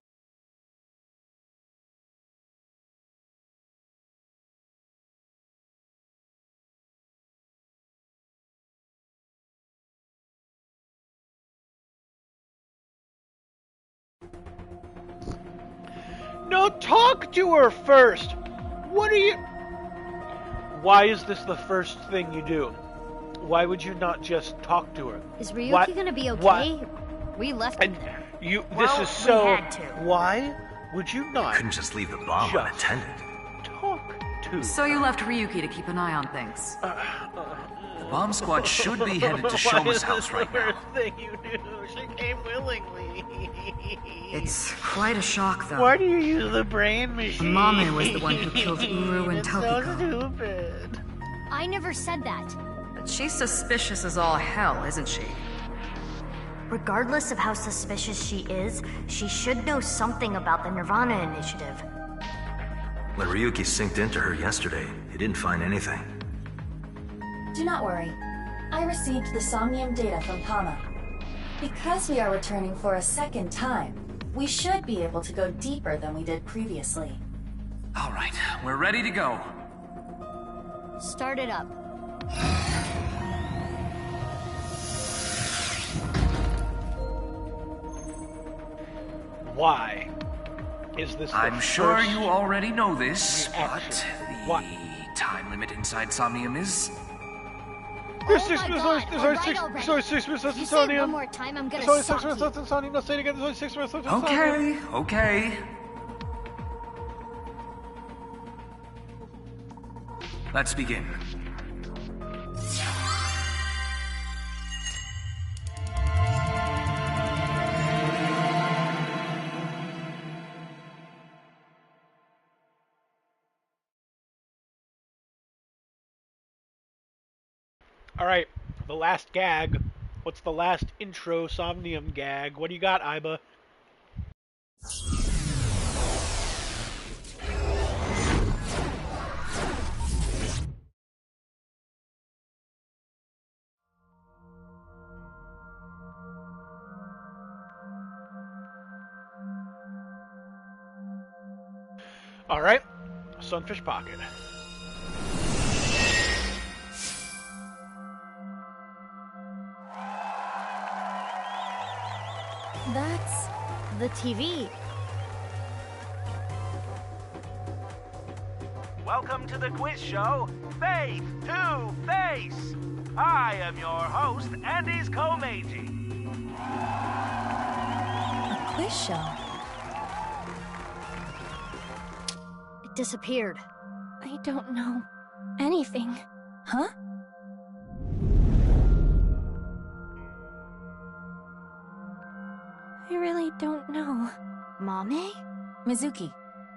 No, talk to her first! What are you... Why is this the first thing you do? Why would you not just talk to her? Is Ryuki Why- gonna be okay? why- We left him And there. you... Well, this is we so... had to. Why would you not Couldn't just leave the bomb Just- unattended. talk to So you left Ryuki to keep an eye on things. The bomb squad should be headed to Why Shoma's is house this right the now. first thing you do? She came willingly. It's quite a shock, though. Why do you use the brain machine? Mame was the one who killed Uru and It's Tokiko. so stupid. I never said that. But she's suspicious as all hell, isn't she? Regardless of how suspicious she is, she should know something about the Nirvana Initiative. When Ryuki synced into her yesterday, he didn't find anything. Do not worry. I received the Somnium data from Pama. Because we are returning for a second time, we should be able to go deeper than we did previously. All right, we're ready to go. Start it up. Why is this the I'm sure first you already know this, but reaction? the What? time limit inside Somnium is... There's Oh six my minutes, God, there's only alright six, already. there's only 6 minutes left You in say it one Somnium. more time, I'm gonna There's only 6 sock minutes you. left in Somnium. No, say it again. There's only 6 minutes left in Somnium. Okay, okay. Let's begin. All right, the last gag. What's the last intro Somnium gag? What do you got, Iba? All right, Sunfish Pocket. That's the TV. Welcome to the quiz show, Faith to Face. I am your host, Andy's Komeiji. quiz show? It disappeared. I don't know anything. Huh? I really don't know. Mame? Mizuki,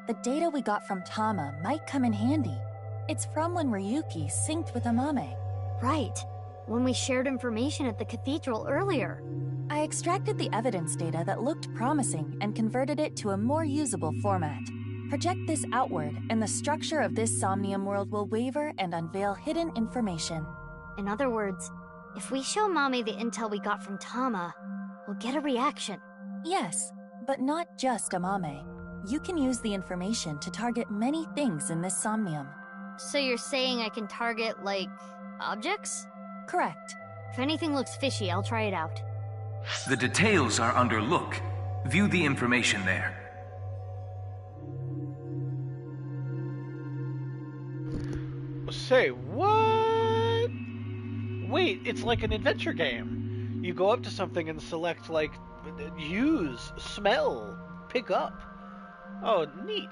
the data we got from Tama might come in handy. It's from when Ryuki synced with Amame. Right. When we shared information at the cathedral earlier. I extracted the evidence data that looked promising and converted it to a more usable format. Project this outward, and the structure of this Somnium world will waver and unveil hidden information. In other words, if we show Mame the intel we got from Tama, we'll get a reaction. Yes, but not just Amame. You can use the information to target many things in this Somnium. So you're saying I can target, like, objects? Correct. If anything looks fishy, I'll try it out. The details are under look. View the information there. Say, what? Wait, it's like an adventure game. You go up to something and select, like, use, smell, pick up. Oh, neat.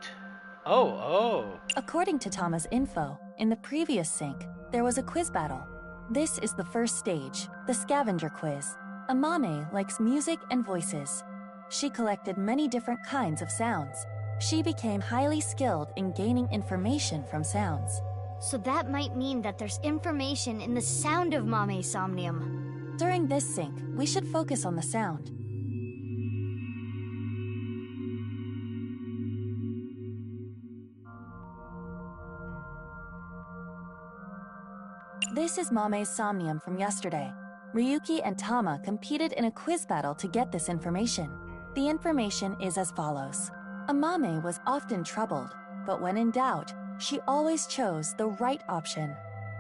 Oh. According to Tama's info, in the previous sync, there was a quiz battle. This is the first stage, the scavenger quiz. Amame likes music and voices. She collected many different kinds of sounds. She became highly skilled in gaining information from sounds. So that might mean that there's information in the sound of Mame's Somnium. During this sync, we should focus on the sound. This is Mame's Somnium from yesterday. Ryuki and Tama competed in a quiz battle to get this information. The information is as follows. Amame was often troubled, but when in doubt, she always chose the right option.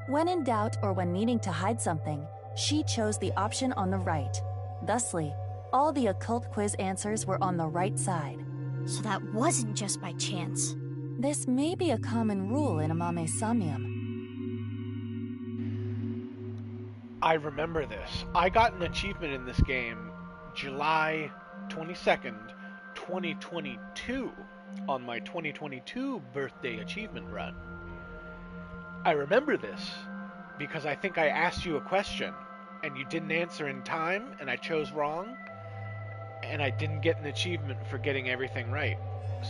When in doubt or when needing to hide something, she chose the option on the right. Thusly, all the occult quiz answers were on the right side. So that wasn't just by chance. This may be a common rule in Amame's Somnium. I remember this. I got an achievement in this game July 22nd, 2022, on my 2022 birthday achievement run. I remember this because I think I asked you a question and you didn't answer in time and I chose wrong and I didn't get an achievement for getting everything right.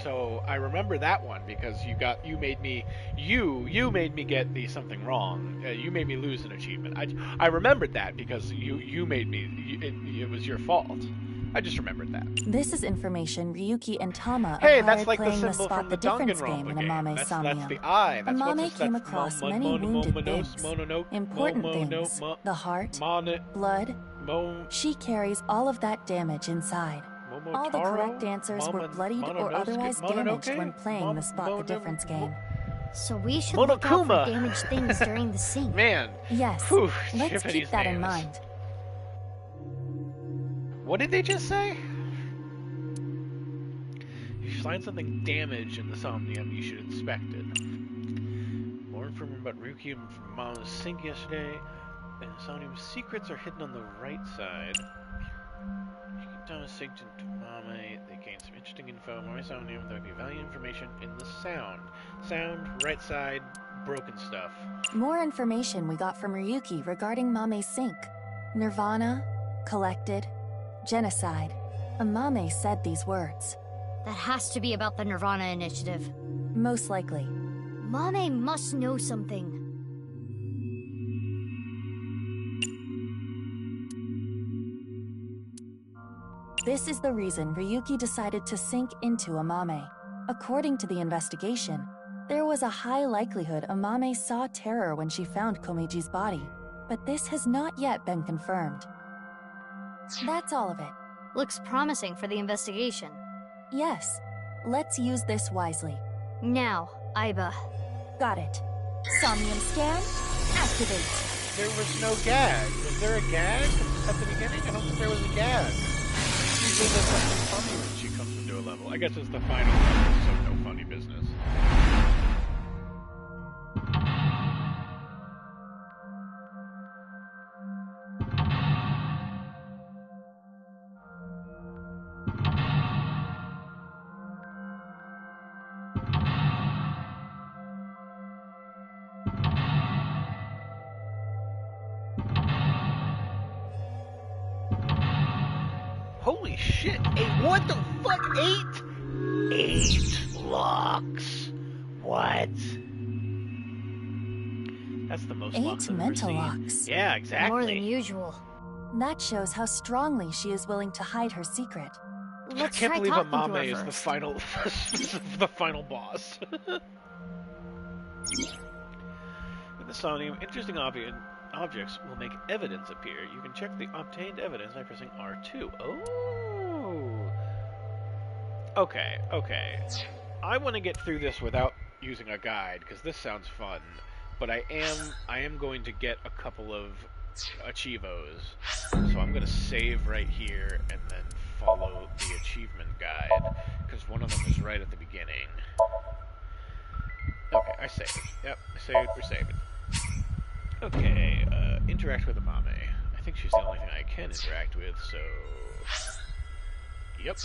So I remember that one because you made me get something wrong. You made me lose an achievement. I remembered that because you made me. It was your fault. I just remembered that. This is information Ryuki and Tama Hey, acquired that's like playing the the symbol Spot from the the Difference game in Amame's Somnium. That's the eye. That's Amame came across many wounded things, important things, the heart, blood. She carries all of that damage inside. All the correct answers were bloodied or otherwise damaged when playing the Spot the Difference game. So we should look out for damaged things during the sync. Man. Yes. Whew, let's keep that in mind. What did they just say? If you find something damaged in the Somnium, you should inspect it. More information about Ryuki and Mama's sync yesterday. The Somnium's secrets are hidden on the right side. Thomas synced into Mame. They gained some interesting info. More Somnium. There would be valuable information in the sound. Sound, right side, broken stuff. More information we got from Ryuki regarding Mame's sync. Nirvana, collected, genocide. Amame said these words. That has to be about the Nirvana initiative. Most likely. Mame must know something. This is the reason Ryuki decided to sink into Amame. According to the investigation, there was a high likelihood Amame saw terror when she found Komeji's body, but this has not yet been confirmed. That's all of it. Looks promising for the investigation. Yes. Let's use this wisely. Now, Aiba. Got it. Somnium scan, activate. There was no gag. Was there a gag at the beginning? I don't think there was a gag. Usually there's something funny when she comes into a level. I guess it's the final level, so no funny business. shit. What the fuck? 8 locks. What? That's the most locks 8 I've ever mental seen. locks. Yeah, exactly. More than usual. That shows how strongly she is willing to hide her secret. Let's I can't try believe talking to Amame her is the first. final, the final boss. In the Somnium, interesting objects will make evidence appear. You can check the obtained evidence by pressing R2. Oh. Okay. I want to get through this without using a guide because this sounds fun. But I am going to get a couple of achievos. So I'm going to save right here and then follow the achievement guide because one of them is right at the beginning. Okay, I saved. Yep, I saved. We're saving. Okay, interact with Amame. I think she's the only thing I can interact with, so... Yep.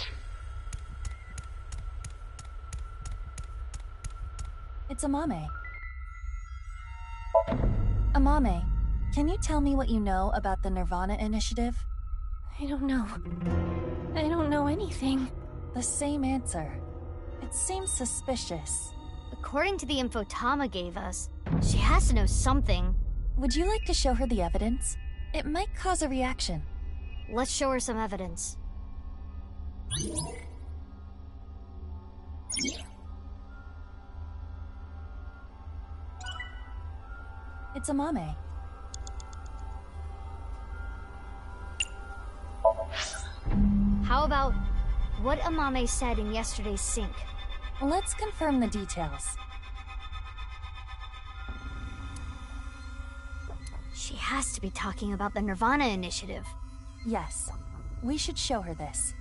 It's Amame. Amame, can you tell me what you know about the Nirvana Initiative? I don't know. I don't know anything. The same answer. It seems suspicious. According to the info Tama gave us, she has to know something. Would you like to show her the evidence? It might cause a reaction. Let's show her some evidence. It's Amame. How about what Amame said in yesterday's sync? Let's confirm the details. She has to be talking about the Nirvana Initiative. Yes. We should show her this.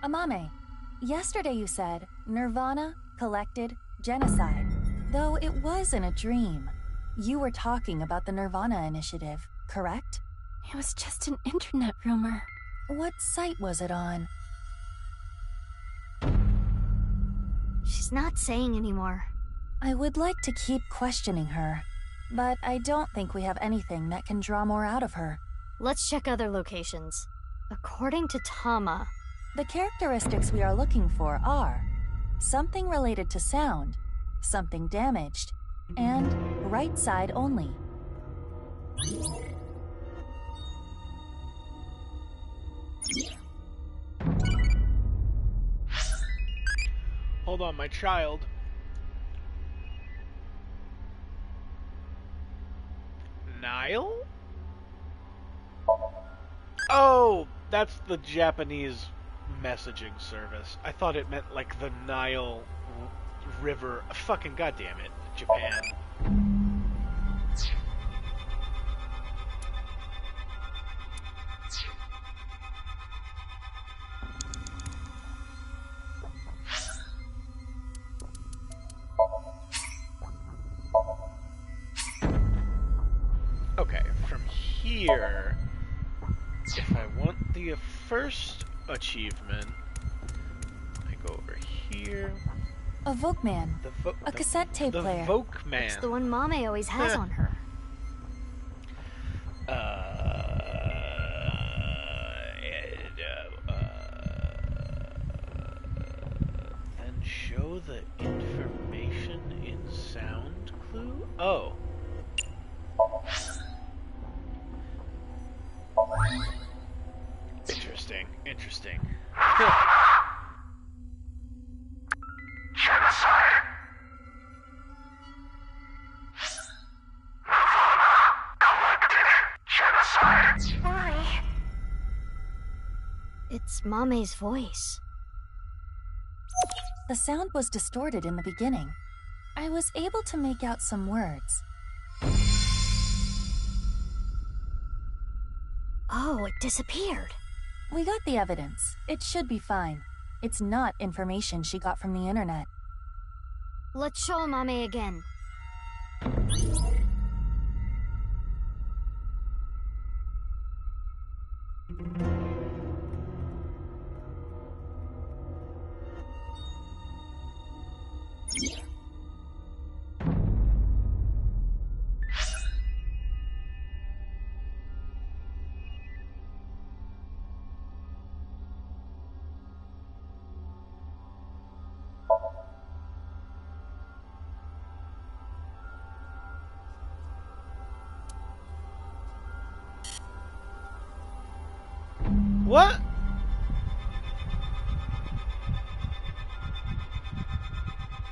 Amame, yesterday you said Nirvana, collected, genocide. Though it was in a dream. You were talking about the Nirvana Initiative, correct? It was just an internet rumor. What site was it on? She's not saying anymore. I would like to keep questioning her, but I don't think we have anything that can draw more out of her. Let's check other locations. According to Tama, the characteristics we are looking for are something related to sound, something damaged, and right side only. Hold on, my child. Nile? Oh, that's the Japanese messaging service. I thought it meant like the Nile River. Fucking goddamn it, Japan. Okay, from here, if I want the first achievement, I go over here. A Volkman. A cassette tape player. The Volkman. It's the one Mame always has on her. Then show the information in sound clue? Oh. Interesting, interesting. Genocide. Collected. Genocide. It's Mame's voice. The sound was distorted in the beginning. I was able to make out some words. Oh, it disappeared. We got the evidence. It should be fine. It's not information she got from the internet. Let's show Amame again. What?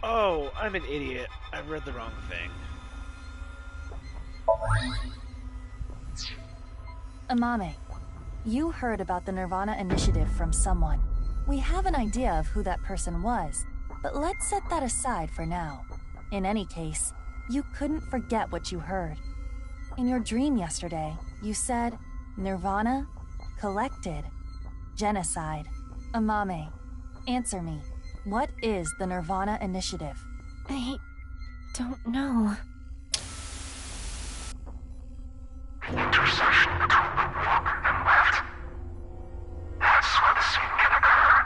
Oh, I'm an idiot. I read the wrong thing. Amame, you heard about the Nirvana Initiative from someone. We have an idea of who that person was, but let's set that aside for now. In any case, you couldn't forget what you heard. In your dream yesterday, you said, Nirvana, collected, genocide. Amame, answer me. What is the Nirvana Initiative? I don't know. An intersection between the warp and left. That's where the scene can occur.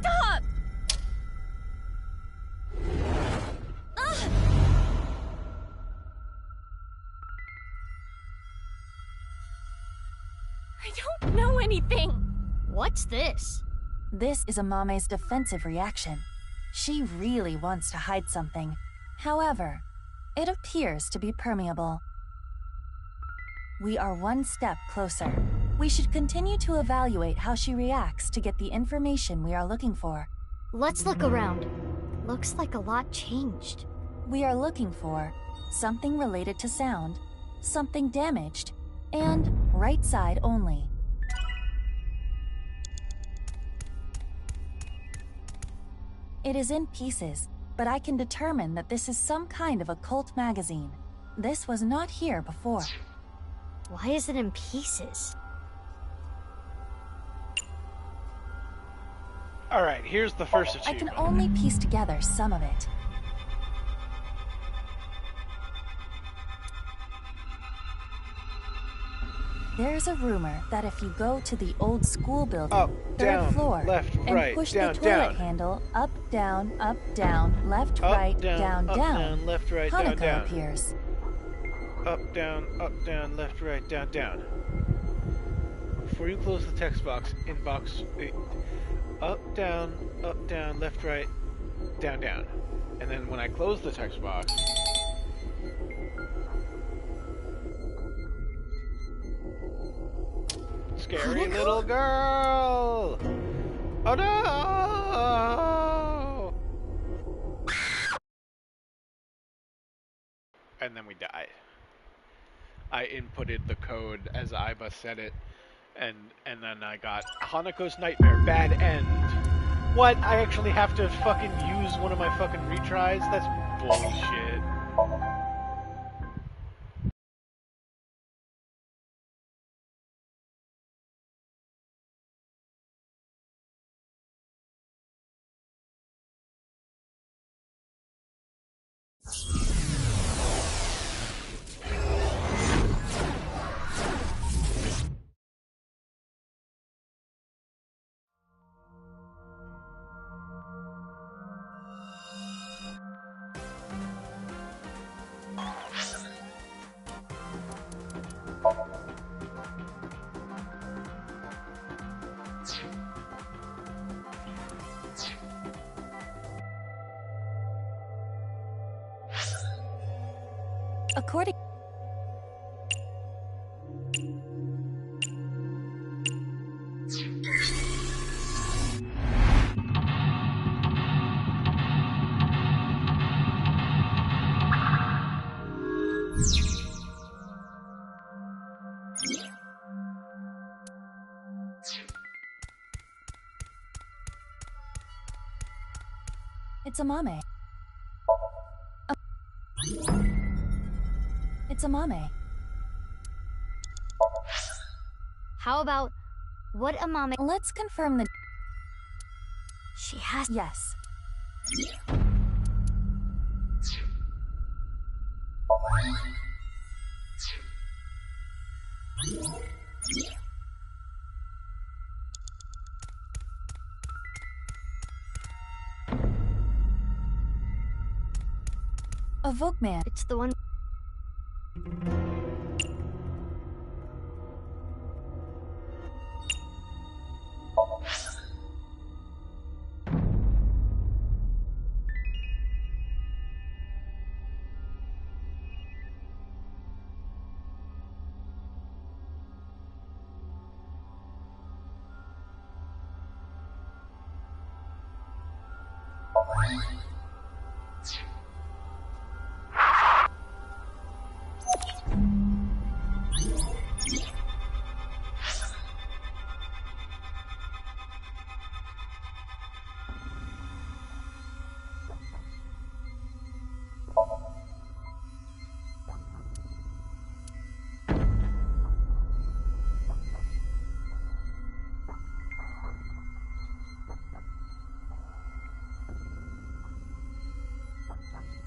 Stop! I don't know anything. What's this? This is Amame's defensive reaction. She really wants to hide something. However, it appears to be permeable. We are one step closer. We should continue to evaluate how she reacts to get the information we are looking for. Let's look around. Looks like a lot changed. We are looking for something related to sound, something damaged, and right side only. It is in pieces, but I can determine that this is some kind of occult magazine. This was not here before. Why is it in pieces? Alright, here's the first I achievement. can only piece together some of it. There's a rumor that if you go to the old school building, Up, third down, floor, left, and right, push down, the toilet down. handle up, down, left, Up, right, down, up, down, left, right, down, Hanako down. appears. Up, down, left, right, down, down. Before you close the text box, inbox, up, down, left, right, down, down. And then when I close the text box, scary little girl! Oh no! And then we died. I inputted the code as Aiba said it, and then I got Hanako's Nightmare, bad end. What? I actually have to fucking use one of my fucking retries? That's bullshit. According It's Amame. It's Amame. How about what Amame? Let's confirm the... She has... Yes. A Vokman. It's the one...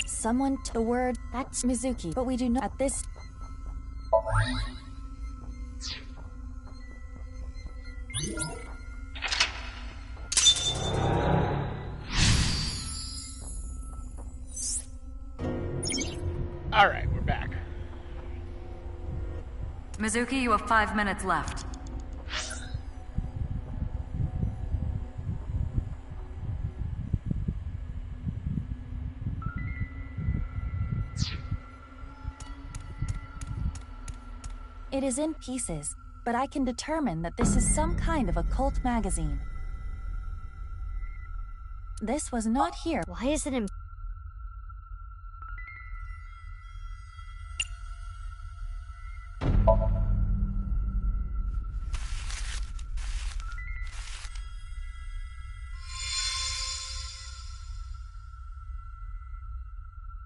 Someone to the word. That's Mizuki, but we do not at this. All right, we're back. Mizuki, you have 5 minutes left. It is in pieces, but I can determine that this is some kind of occult magazine. This was not here. Why is it in...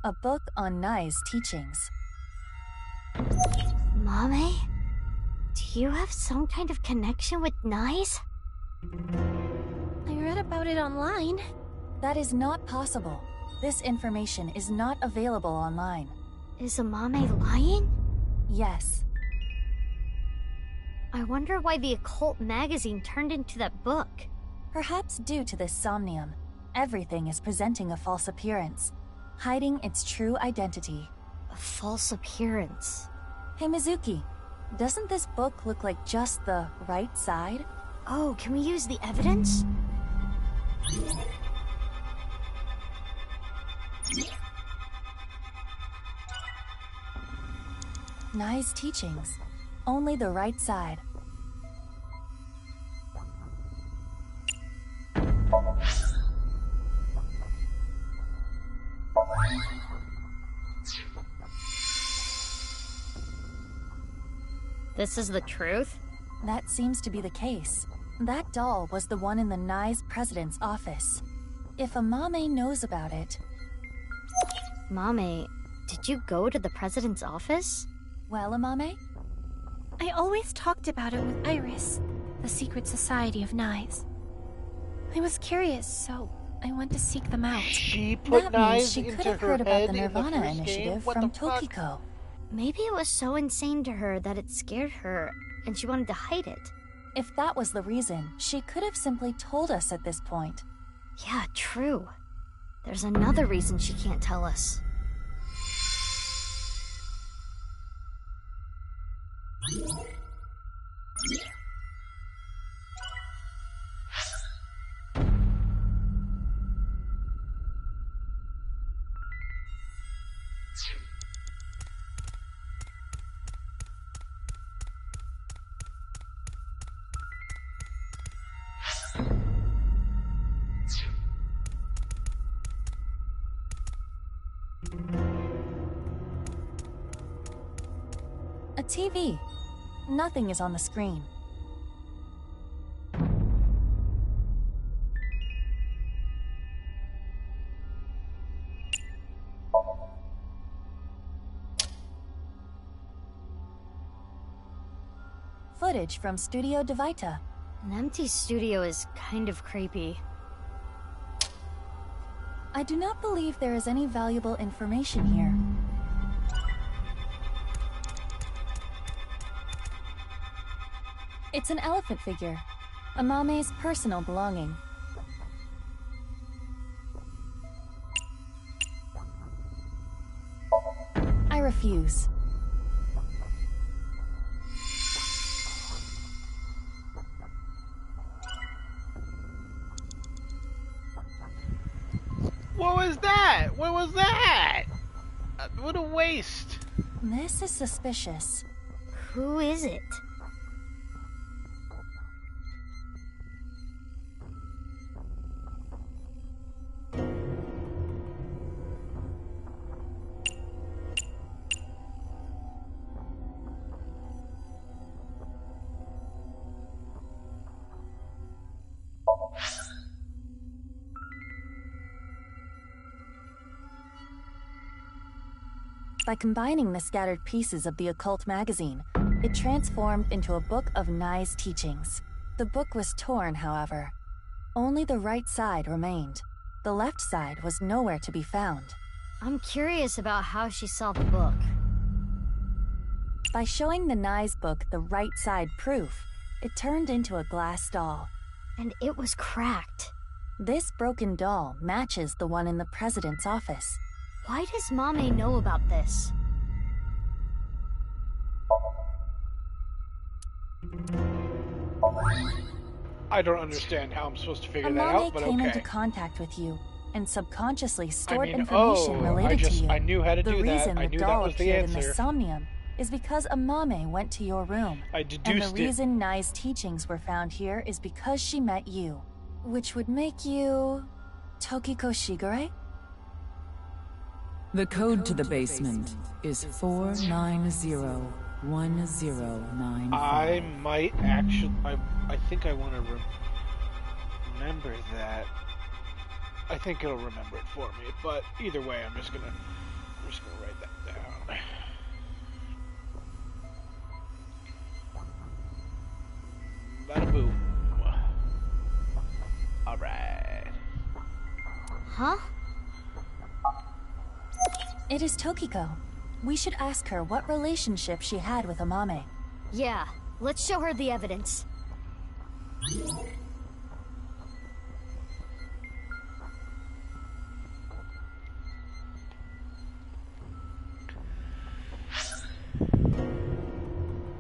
A book on Nai's teachings. Mame? Do you have some kind of connection with Nai's? I read about it online. That is not possible. This information is not available online. Is Amame lying? Yes. I wonder why the occult magazine turned into that book. Perhaps due to this somnium, everything is presenting a false appearance, hiding its true identity. A false appearance? Hey Mizuki, doesn't this book look like just the right side? Oh, can we use the evidence? Nai's teachings. Only the right side. This is the truth? That seems to be the case. That doll was the one in the Nai's president's office. If Amame knows about it... Mame, did you go to the president's office? Well, Amame? I always talked about it with Iris, the secret society of Nai's. I was curious, so I went to seek them out. She put Nai's she could have heard about the Nirvana initiative from Tokiko. Maybe it was so insane to her that it scared her, and she wanted to hide it. If that was the reason, she could have simply told us at this point. Yeah, true. There's another reason she can't tell us. TV. Nothing is on the screen. Footage from Studio DeVita. An empty studio is kind of creepy. I do not believe there is any valuable information here. It's an elephant figure. Amame's personal belonging. I refuse. What was that? What was that? What a waste. This is suspicious. Who is it? By combining the scattered pieces of the occult magazine, it transformed into a book of Nye's teachings. The book was torn, however. Only the right side remained. The left side was nowhere to be found. I'm curious about how she saw the book. By showing the Nye's book the right side proof, it turned into a glass doll. And it was cracked. This broken doll matches the one in the president's office. Why does Mame know about this? I don't understand how I'm supposed to figure that out, but okay. Amame came into contact with you and subconsciously stored information related to you. I knew how to do that. The reason I the knew that doll was the appeared in answer. the Somnium is because Amame went to your room. I deduced and the reason Nye's teachings were found here is because she met you, which would make you Tokiko Shigure? The code to the basement is 4901095. I might actually... I think I want to remember that. I think it'll remember it for me, but either way, I'm just gonna write that down. Bada boom. Alright. Huh? It is Tokiko. We should ask her what relationship she had with Amame. Yeah, let's show her the evidence.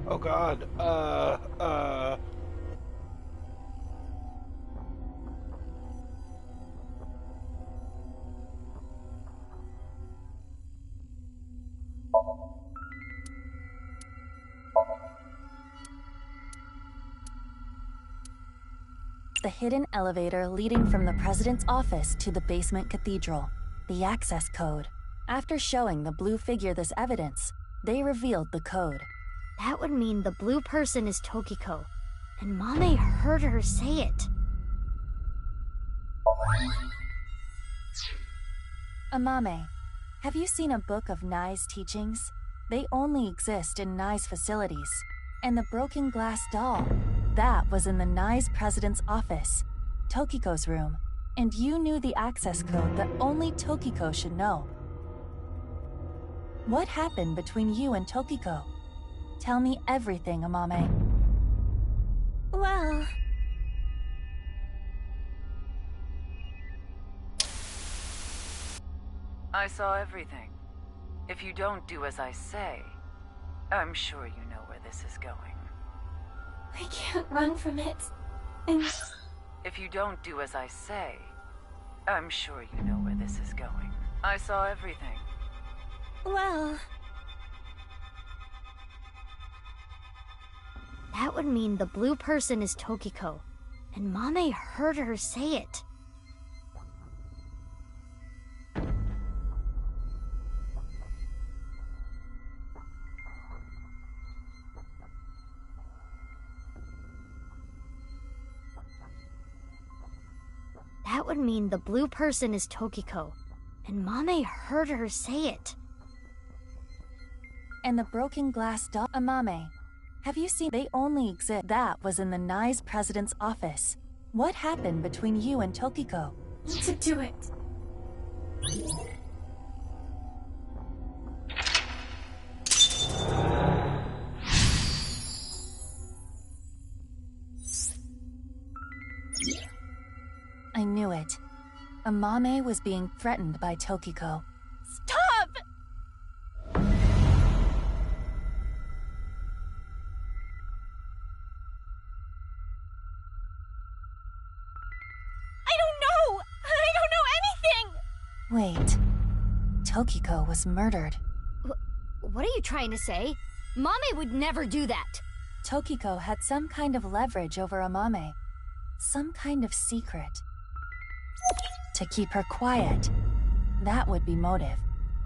Oh god, The hidden elevator leading from the president's office to the basement cathedral. The access code. After showing the blue figure this evidence, they revealed the code. That would mean the blue person is Tokiko, and Mame heard her say it. Amame, have you seen a book of Nye's teachings? They only exist in Nye's facilities. And the broken glass doll, that was in the Nye's president's office, Tokiko's room, and you knew the access code that only Tokiko should know. What happened between you and Tokiko? Tell me everything, Amame. Well... I saw everything. If you don't do as I say, I'm sure you know where this is going. I can't run from it. If you don't do as I say, I'm sure you know where this is going. I saw everything. Well... That would mean the blue person is Tokiko, and Mame heard her say it. would mean the blue person is Tokiko. And Mame heard her say it. And the broken glass doll, Amame. Have you seen they only exist? That was in the Nai's president's office. What happened between you and Tokiko? To do it. I knew it. Amame was being threatened by Tokiko. Stop! Wait. Tokiko was murdered. What are you trying to say? Mame would never do that. Tokiko had some kind of leverage over Amame. Some kind of secret. To keep her quiet. That would be motive.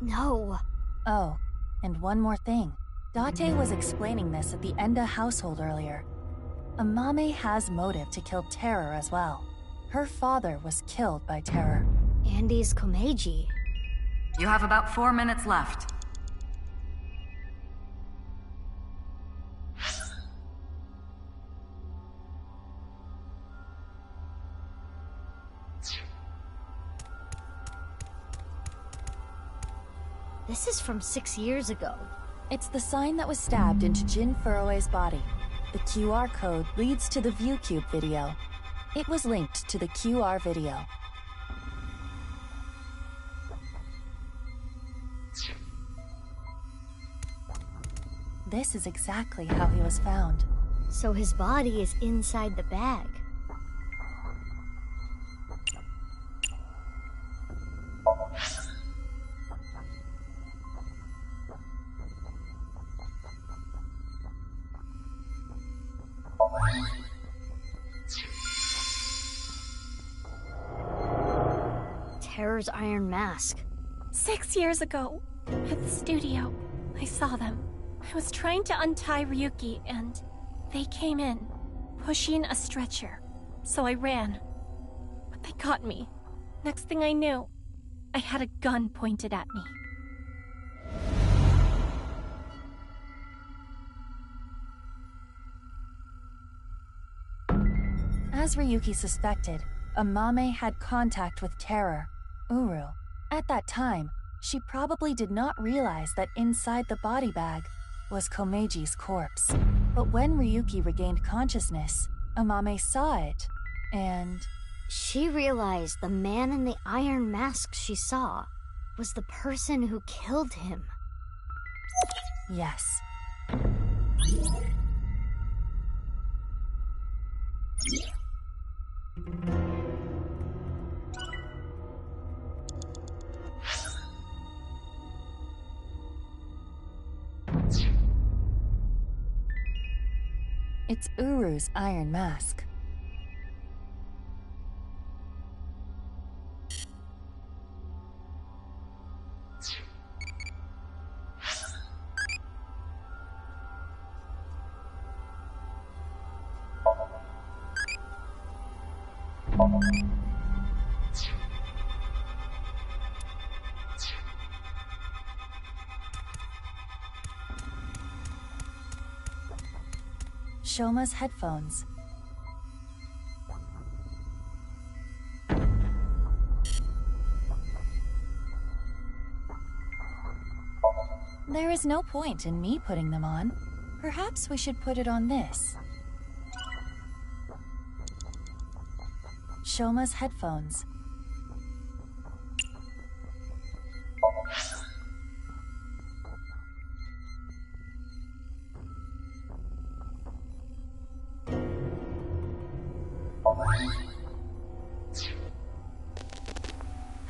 No. Oh, and one more thing. Date was explaining this at the Enda household earlier. Amame has motive to kill Terror as well. Her father was killed by Terror. Andy's Komeiji. You have about 4 minutes left. This is from 6 years ago. It's the sign that was stabbed into Jin Furue's body. The QR code leads to the ViewCube video. It was linked to the QR video. This is exactly how he was found. So his body is inside the bag. Terror's iron mask. 6 years ago, at the studio, I saw them. I was trying to untie Ryuki, and they came in, pushing a stretcher. So I ran. But they got me. Next thing I knew, I had a gun pointed at me. As Ryuki suspected, Amame had contact with Terror, Uru. At that time, she probably did not realize that inside the body bag was Komeiji's corpse. But when Ryuki regained consciousness, Amame saw it, and... She realized the man in the iron mask she saw was the person who killed him. Yes. It's Uru's iron mask. Shoma's headphones. There is no point in me putting them on. Perhaps we should put it on this. Shoma's headphones.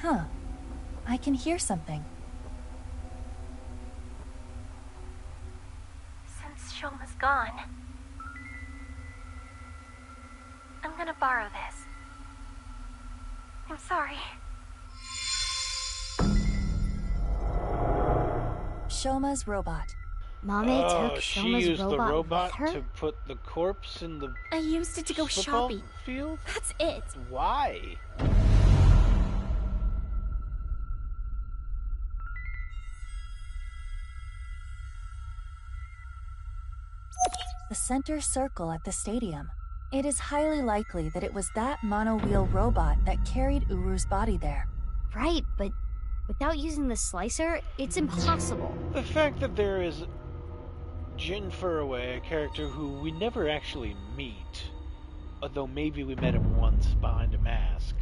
Huh. I can hear something. Since Shoma's gone, I'm gonna borrow this. I'm sorry. Shoma's robot. Mommy took she Shoma's used robot, the robot with her? to put the corpse in the I used it to go football shopping. field? That's it. Why? the center circle at the stadium. It is highly likely that it was that mono-wheel robot that carried Uru's body there. Right, but without using the slicer, it's impossible. The fact that there is Jin Furway, a character who we never actually meet, although maybe we met him once behind a mask.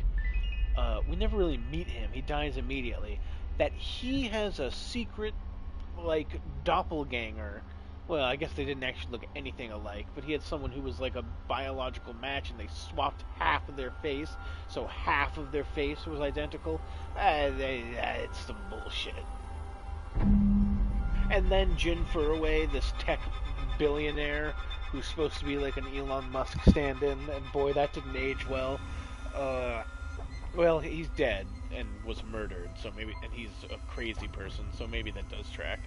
We never really meet him. He dies immediately. That he has a secret, like, doppelganger. Well, I guess they didn't actually look anything alike, but he had someone who was like a biological match, and they swapped half of their face, so half of their face was identical. It's some bullshit. And then Jin Furway, this tech billionaire who's supposed to be like an Elon Musk stand-in, and boy, that didn't age well. Well, he's dead and was murdered, so maybe, and he's a crazy person, so maybe that does track.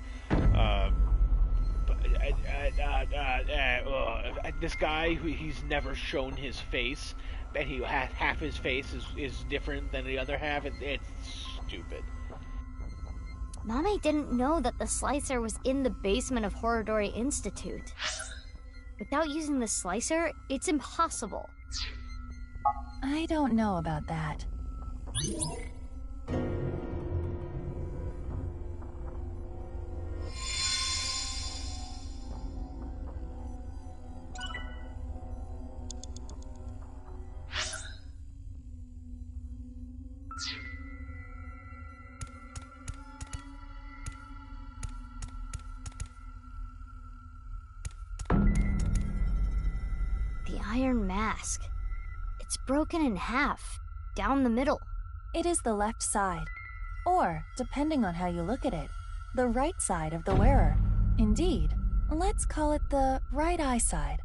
This guy, he's never shown his face, and he half his face is different than the other half. It's stupid. Mame didn't know that the slicer was in the basement of Horodori Institute. Without using the slicer, it's impossible. I don't know about that. The iron mask. It's broken in half, down the middle. It is the left side, or, depending on how you look at it, the right side of the wearer. Indeed, let's call it the right eye side.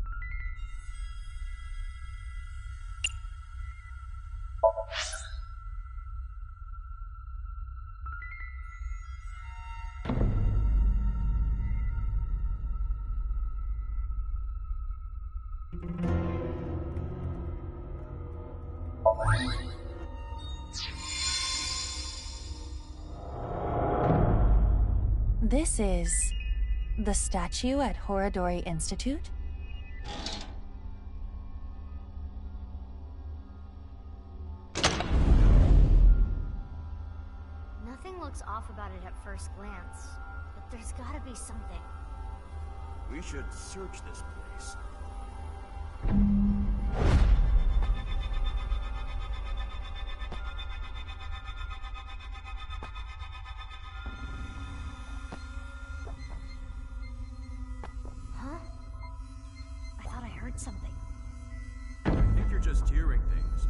This is the statue at Horodori Institute? Nothing looks off about it at first glance, but there's gotta be something. We should search this place. Something. I think you're just hearing things.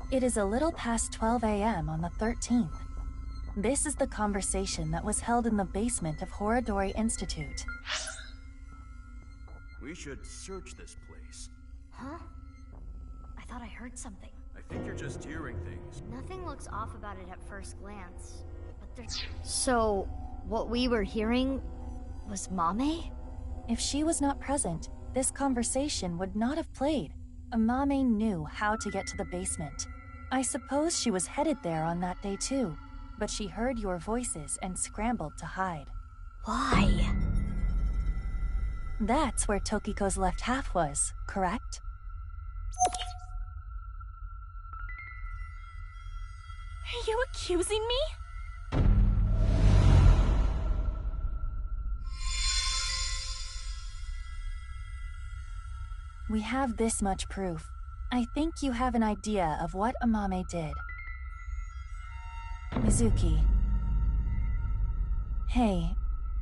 It is a little past 12 a.m. on the 13th. This is the conversation that was held in the basement of Horodori Institute. We should search this place. Huh? I thought I heard something. I think you're just hearing things. Nothing looks off about it at first glance, but there's... So, what we were hearing was Mame? If she was not present, this conversation would not have played. Mame knew how to get to the basement. I suppose she was headed there on that day too, but she heard your voices and scrambled to hide. Why? That's where Tokiko's left half was, correct? Are you accusing me? We have this much proof. I think you have an idea of what Amame did. Mizuki. Hey,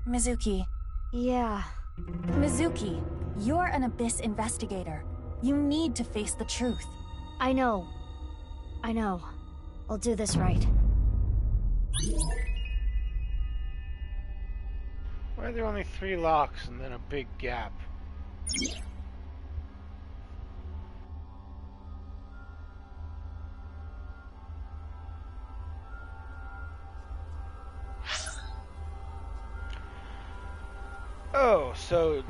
Mizuki. Yeah. Mizuki, you're an Abyss investigator. You need to face the truth. I know. I'll do this right. Why are there only 3 locks and then a big gap? Oh, so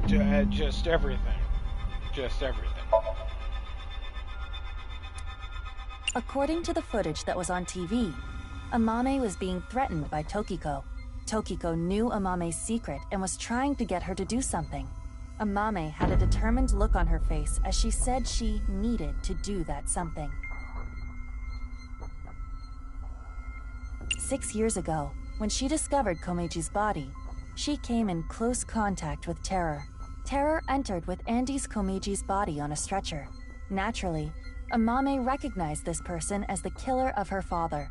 just everything. Just everything. According to the footage that was on TV, Amame was being threatened by Tokiko. Tokiko knew Amame's secret and was trying to get her to do something. Amame had a determined look on her face as she said she needed to do that something. 6 years ago, when she discovered Komeji's body, she came in close contact with Terror. Terror entered with Andy's Komeji's body on a stretcher. Naturally, Amame recognized this person as the killer of her father.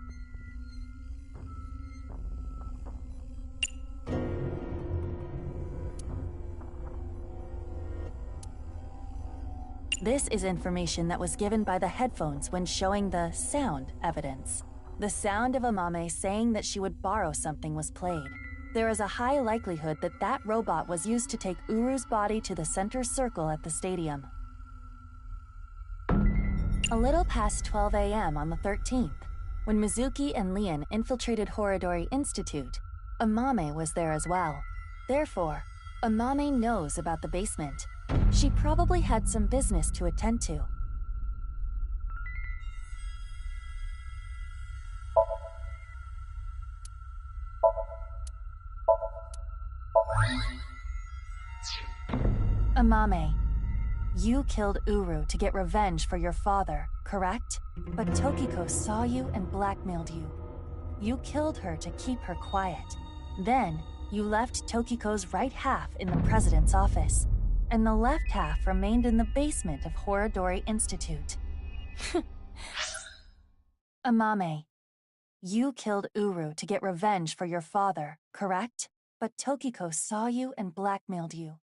This is information that was given by the headphones when showing the sound evidence. The sound of Amame saying that she would borrow something was played. There is a high likelihood that that robot was used to take Uru's body to the center circle at the stadium. A little past 12 a.m. on the 13th, when Mizuki and Leon infiltrated Horadori Institute, Amame was there as well. Therefore, Amame knows about the basement. She probably had some business to attend to. Amame, you killed Uru to get revenge for your father, correct? But Tokiko saw you and blackmailed you. You killed her to keep her quiet. Then, you left Tokiko's right half in the president's office, and the left half remained in the basement of Horadori Institute. Amame, you killed Uru to get revenge for your father, correct? But Tokiko saw you and blackmailed you.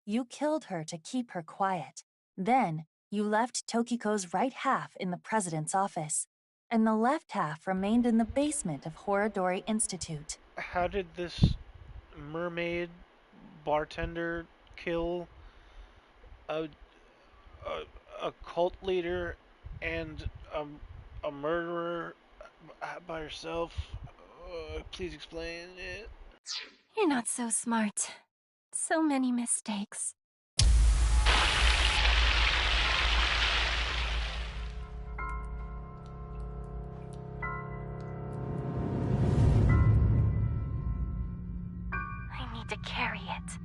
You killed her to keep her quiet. Then, you left Tokiko's right half in the president's office, and the left half remained in the basement of Horadori Institute. How did this mermaid bartender kill a cult leader and a murderer by herself? Please explain it. You're not so smart. So many mistakes. I need to carry it.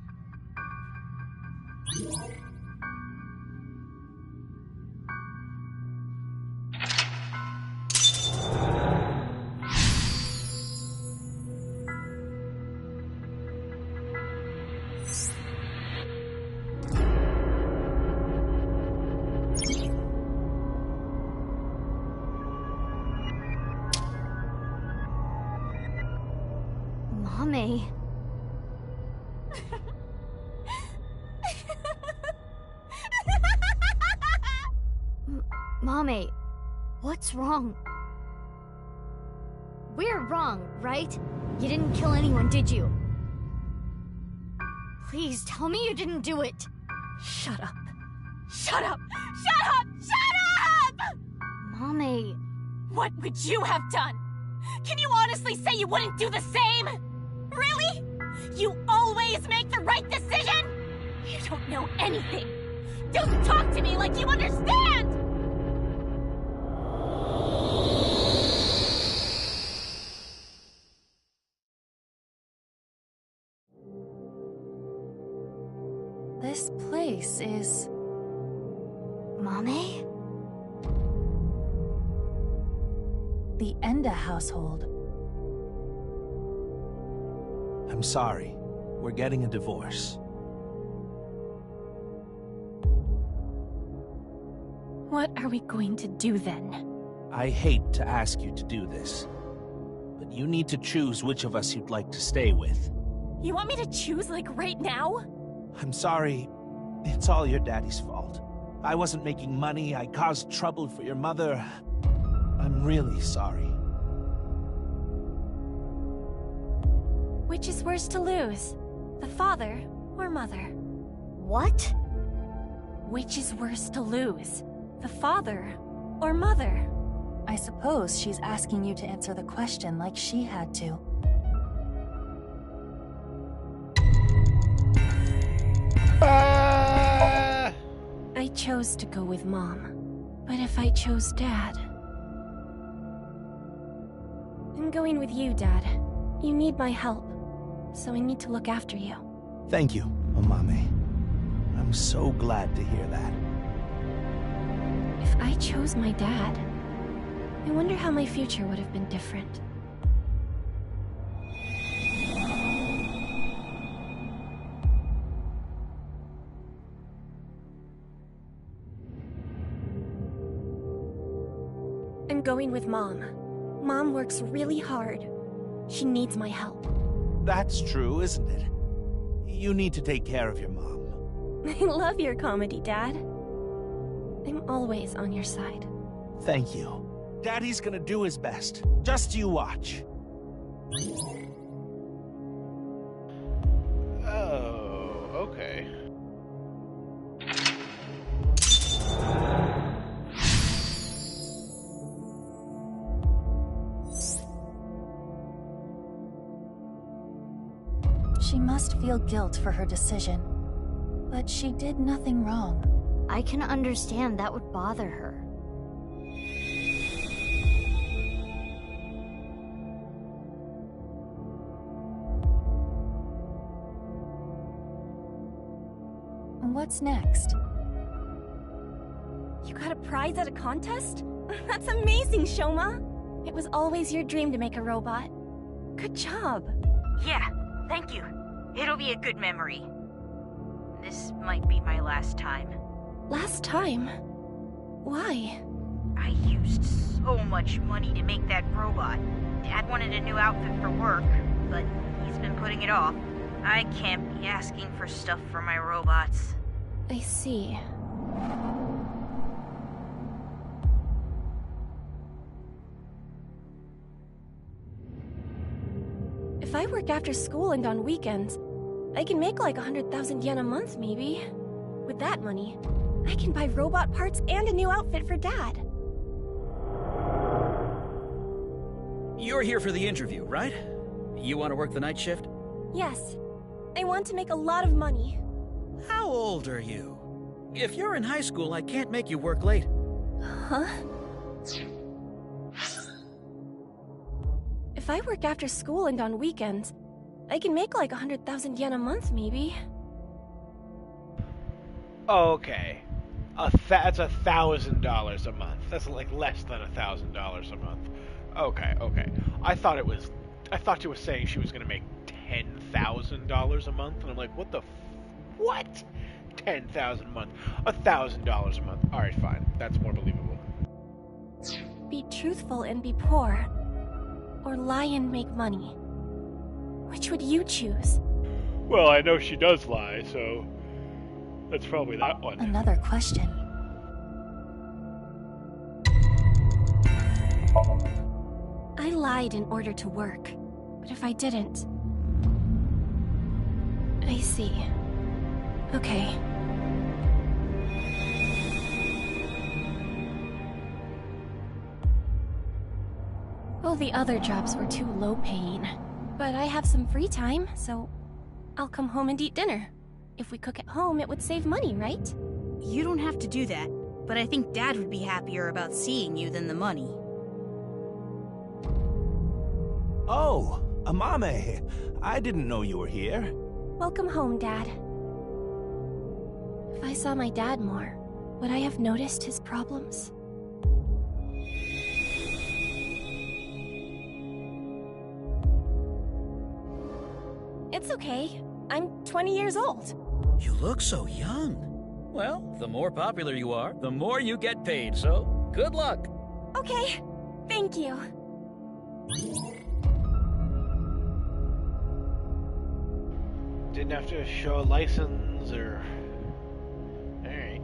Mommy. Mommy, what's wrong? We're wrong, right? You didn't kill anyone, did you? Please tell me you didn't do it. Shut up. Shut up! Shut up! Shut up! Mommy. What would you have done? Can you honestly say you wouldn't do the same? Really? You always make the right decision? You don't know anything. Don't talk to me like you understand! This place is... Mommy? The Enda household. I'm sorry. We're getting a divorce. What are we going to do then? I hate to ask you to do this, but you need to choose which of us you'd like to stay with. You want me to choose, like, right now? I'm sorry. It's all your daddy's fault. I wasn't making money. I caused trouble for your mother. I'm really sorry. Which is worse to lose? The father or mother? What? Which is worse to lose? The father or mother? I suppose she's asking you to answer the question like she had to. I chose to go with Mom. But if I chose Dad, I'm going with you, Dad. You need my help, so I need to look after you. Thank you, Amame. I'm so glad to hear that. If I chose my dad, I wonder how my future would have been different. I'm going with Mom. Mom works really hard. She needs my help. That's true, isn't it? You need to take care of your mom. I love your comedy, Dad. I'm always on your side. Thank you. Daddy's gonna do his best. Just you watch. Oh, okay. She must feel guilt for her decision. But she did nothing wrong. I can understand that would bother her. What's next? You got a prize at a contest? That's amazing, Shoma! It was always your dream to make a robot. Good job. Yeah, thank you. It'll be a good memory. This might be my last time. Last time? Why? I used so much money to make that robot. Dad wanted a new outfit for work, but he's been putting it off. I can't be asking for stuff for my robots. I see. If I work after school and on weekends, I can make like 100,000 yen a month, maybe. With that money, I can buy robot parts and a new outfit for Dad. You're here for the interview, right? You want to work the night shift? Yes. I want to make a lot of money. How old are you? If you're in high school, I can't make you work late. Huh? If I work after school and on weekends, I can make like 100,000 yen a month, maybe. Okay. That's $1,000 a month. That's like less than $1,000 a month. Okay, okay. I thought she was saying she was gonna make $10,000 a month, and I'm like, what the what? 10,000 a month. $1,000 a month. Alright, fine. That's more believable. Be truthful and be poor. Or lie and make money. Which would you choose? Well, I know she does lie, so that's probably that one. Another question. I lied in order to work. But if I didn't... I see. Okay. Well, the other jobs were too low-paying. But I have some free time, so I'll come home and eat dinner. If we cook at home, it would save money, right? You don't have to do that, but I think Dad would be happier about seeing you than the money. Oh, Amame. I didn't know you were here. Welcome home, Dad. If I saw my dad more, would I have noticed his problems? It's okay. I'm 20 years old. You look so young. Well, the more popular you are, the more you get paid, so good luck. Okay, thank you. Didn't have to show a license or... Alright.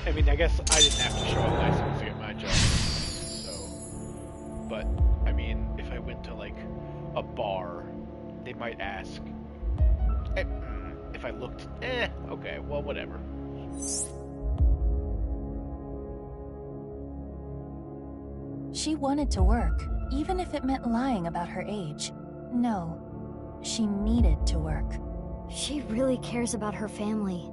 I mean, I guess I didn't have to show a license to get my job. So... But, I mean, if I went to, like, a bar, they might ask... If I looked... okay, well, whatever. She wanted to work, even if it meant lying about her age. No, she needed to work. She really cares about her family.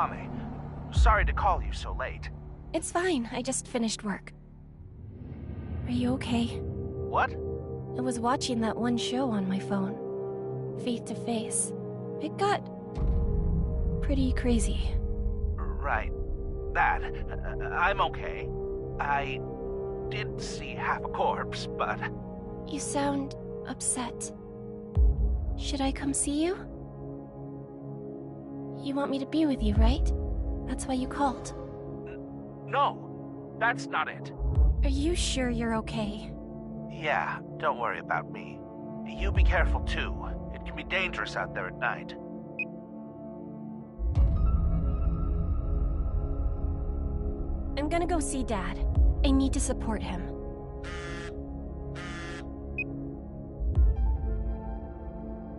Mame. Sorry to call you so late. It's fine, I just finished work. Are you okay? What? I was watching that one show on my phone. Faith to Face. It got... pretty crazy. Right. That. I'm okay. I did see half a corpse, but... You sound upset. Should I come see you? You want me to be with you, right? That's why you called. No, that's not it. Are you sure you're okay? Yeah, don't worry about me. You be careful too. It can be dangerous out there at night. I'm gonna go see Dad. I need to support him.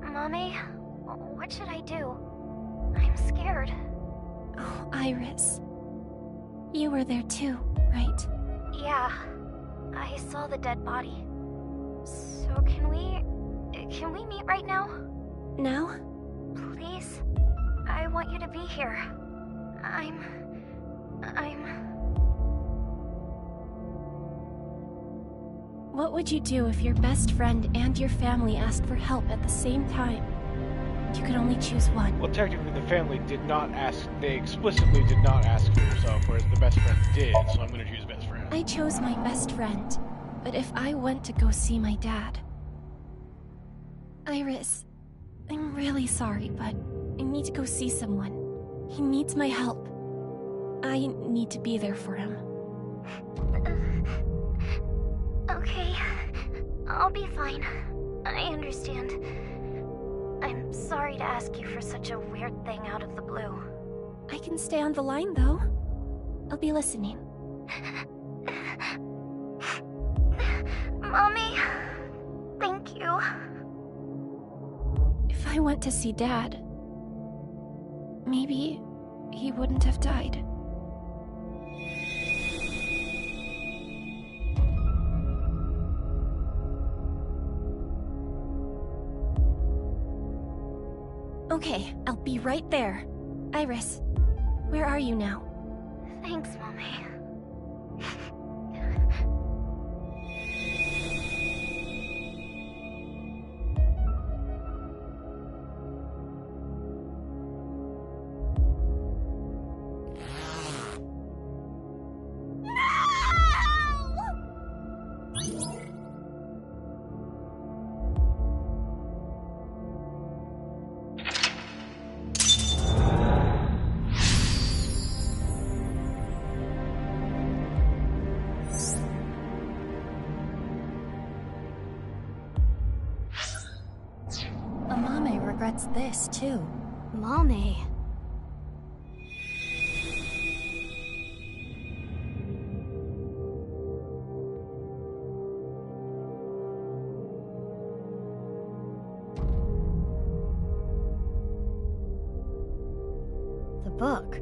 Mommy, what should I do? I'm scared. Oh, Iris. You were there too, right? Yeah, I saw the dead body. So can we meet right now? Now? Please? I want you to be here. I'm... What would you do if your best friend and your family asked for help at the same time? You could only choose one. Well, technically the family did not ask, they explicitly did not ask for yourself, whereas the best friend did, so I'm gonna choose best friend. I chose my best friend, but if I went to go see my dad... Iris, I'm really sorry, but I need to go see someone. He needs my help. I need to be there for him. Okay, I'll be fine. I understand. I'm sorry to ask you for such a weird thing out of the blue. I can stay on the line, though. I'll be listening. Mommy, thank you. If I went to see Dad, maybe he wouldn't have died. Okay, I'll be right there. Iris, where are you now? Thanks, Mommy. Amame regrets this, too. Mommy. The book.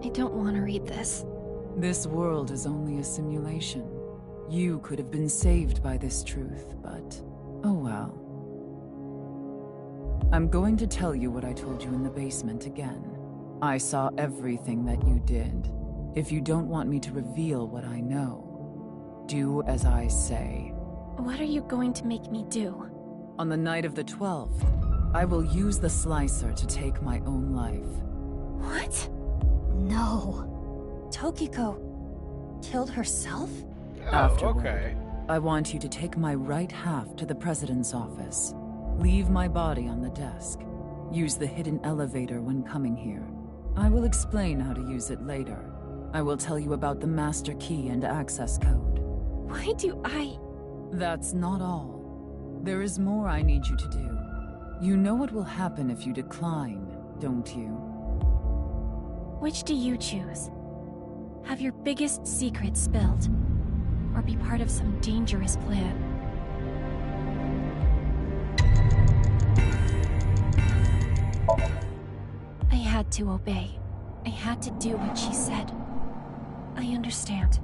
I don't want to read this. This world is only a simulation. You could have been saved by this truth, but oh well. I'm going to tell you what I told you in the basement again. I saw everything that you did. If you don't want me to reveal what I know, do as I say. What are you going to make me do? On the night of the 12th, I will use the slicer to take my own life. What? No. Tokiko killed herself? Afterward, okay. I want you to take my right half to the president's office. Leave my body on the desk. Use the hidden elevator when coming here. I will explain how to use it later. I will tell you about the master key and access code. Why do I... That's not all. There is more I need you to do. You know what will happen if you decline, don't you? Which do you choose? Have your biggest secret spilled? Or be part of some dangerous plan? I had to obey. I had to do what she said. I understand.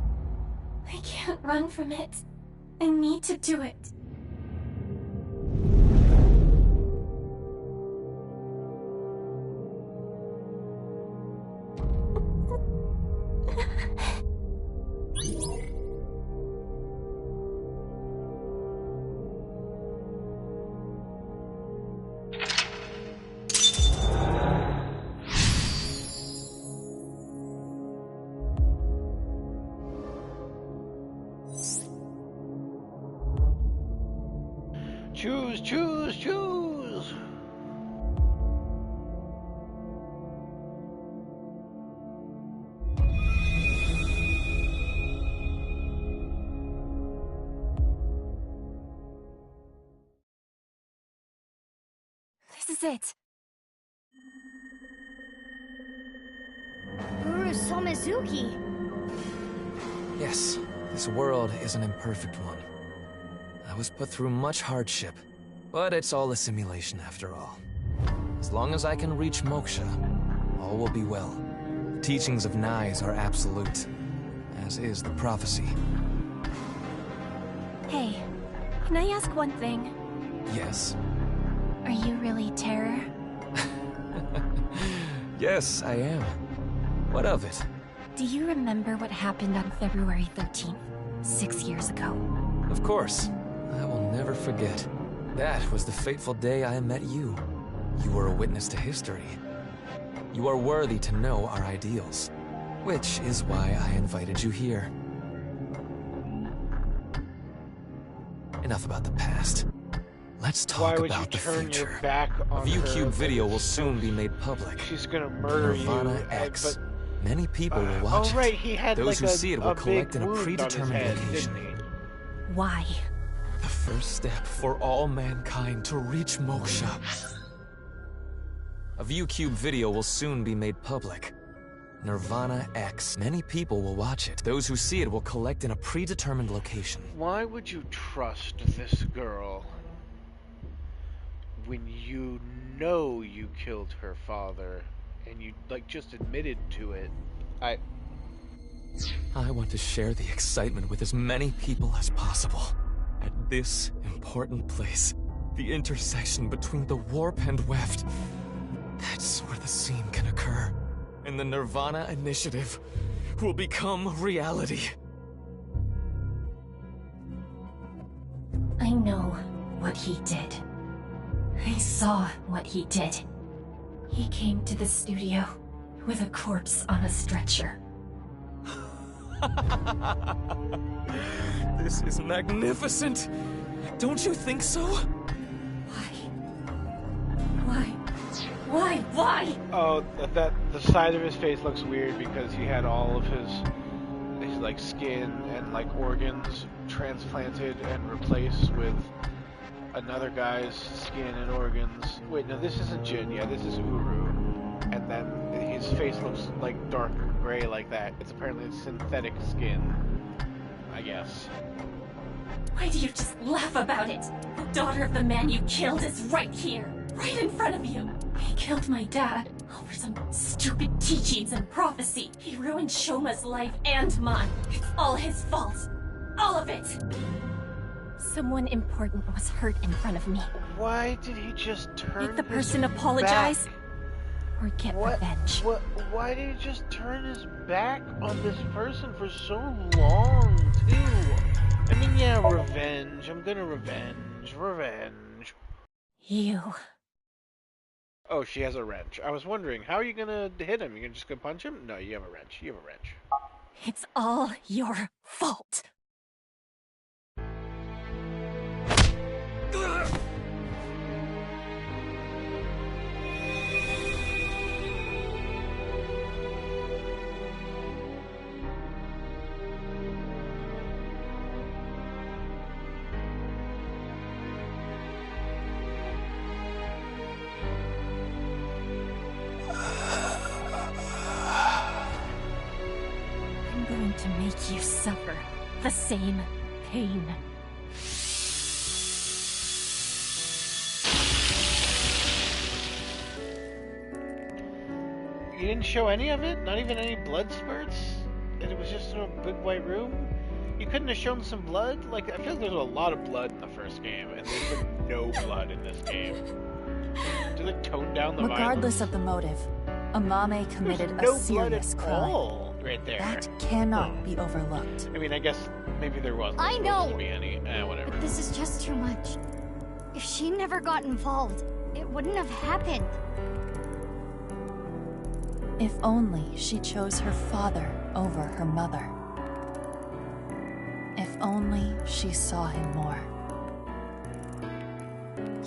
I can't run from it. I need to do it. Choose, choose, choose! This is it. Guru Somizuki! Yes, this world is an imperfect one. I was put through much hardship, but it's all a simulation after all. As long as I can reach moksha, all will be well. The teachings of Nyes are absolute, as is the prophecy. Hey, can I ask one thing? Yes. Are you really Terror? Yes, I am. What of it? Do you remember what happened on February 13th, 6 years ago? Of course. I will never forget. That was the fateful day I met you. You were a witness to history. You are worthy to know our ideals, which is why I invited you here. Enough about the past. Let's talk about the future. A ViewCube video will soon be made public. She's gonna murder Nirvana you. X. Many people will watch right, it. he had Those who like see it will collect in a predetermined location. Why? The first step for all mankind to reach moksha. A ViewCube video will soon be made public. Nirvana X. Many people will watch it. Those who see it will collect in a predetermined location. Why would you trust this girl when you know you killed her father and you like just admitted to it? I want to share the excitement with as many people as possible. At this important place, the intersection between the warp and weft, that's where the scene can occur. And the Nirvana Initiative will become reality. I know what he did. I saw what he did. He came to the studio with a corpse on a stretcher. This is magnificent! Don't you think so? Why? Oh, that the side of his face looks weird because he had all of his like skin and like organs transplanted and replaced with another guy's skin and organs. Wait, no, this isn't Jin. Yeah, this is Uru. And then his face looks like dark gray like that. It's apparently synthetic skin, I guess. Why do you just laugh about it? The daughter of the man you killed is right here, right in front of you. He killed my dad over some stupid teachings and prophecy. He ruined Shoma's life and mine. It's all his fault. All of it. Someone important was hurt in front of me. Why did he just turn Make the his person apologize back? or get revenge. Why did he just turn his back on this person for so long, too? I mean, yeah, revenge. I'm gonna revenge. You. Oh, she has a wrench. I was wondering, how are you gonna hit him? You just gonna punch him? No, you have a wrench. You have a wrench. It's all your fault. I'm going to make you suffer the same pain. You didn't show any of it? Not even any blood spurts? And it was just in a big white room? You couldn't have shown some blood? Like, I feel like there's a lot of blood in the first game, and there's been no blood in this game. Do they tone down the Regardless of the motive, Amame committed no a serious blood at crime. all right there. That cannot be overlooked. I mean, I guess maybe there wasn't I supposed know. to be any. Whatever. But this is just too much. If she never got involved, it wouldn't have happened. If only she chose her father over her mother. If only she saw him more.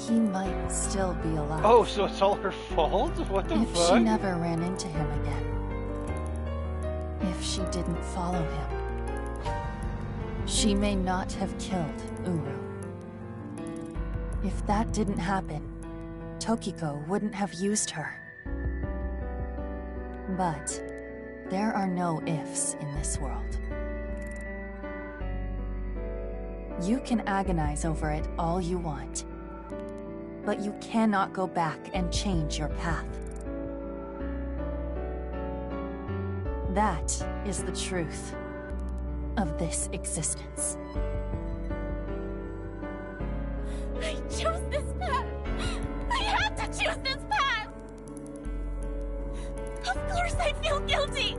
he might still be alive. Oh, so it's all her fault? What the If fuck? she never ran into him again. If she didn't follow him. She may not have killed Uru. If that didn't happen, Tokiko wouldn't have used her. But there are no ifs in this world. You can agonize over it all you want, but you cannot go back and change your path. That is the truth of this existence. I chose this path! I had to choose this path! Of course I feel guilty!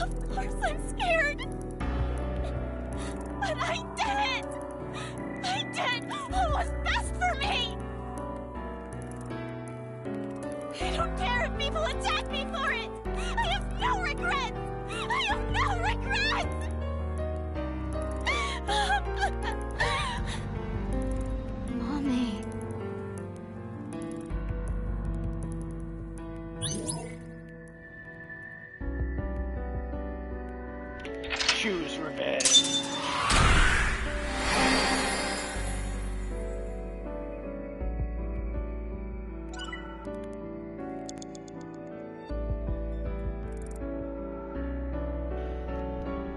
Of course I'm scared! But I did it! I did what was best for me! I don't care if people attack me for it! I have no regrets! I have no regrets! Mommy. Choose revenge.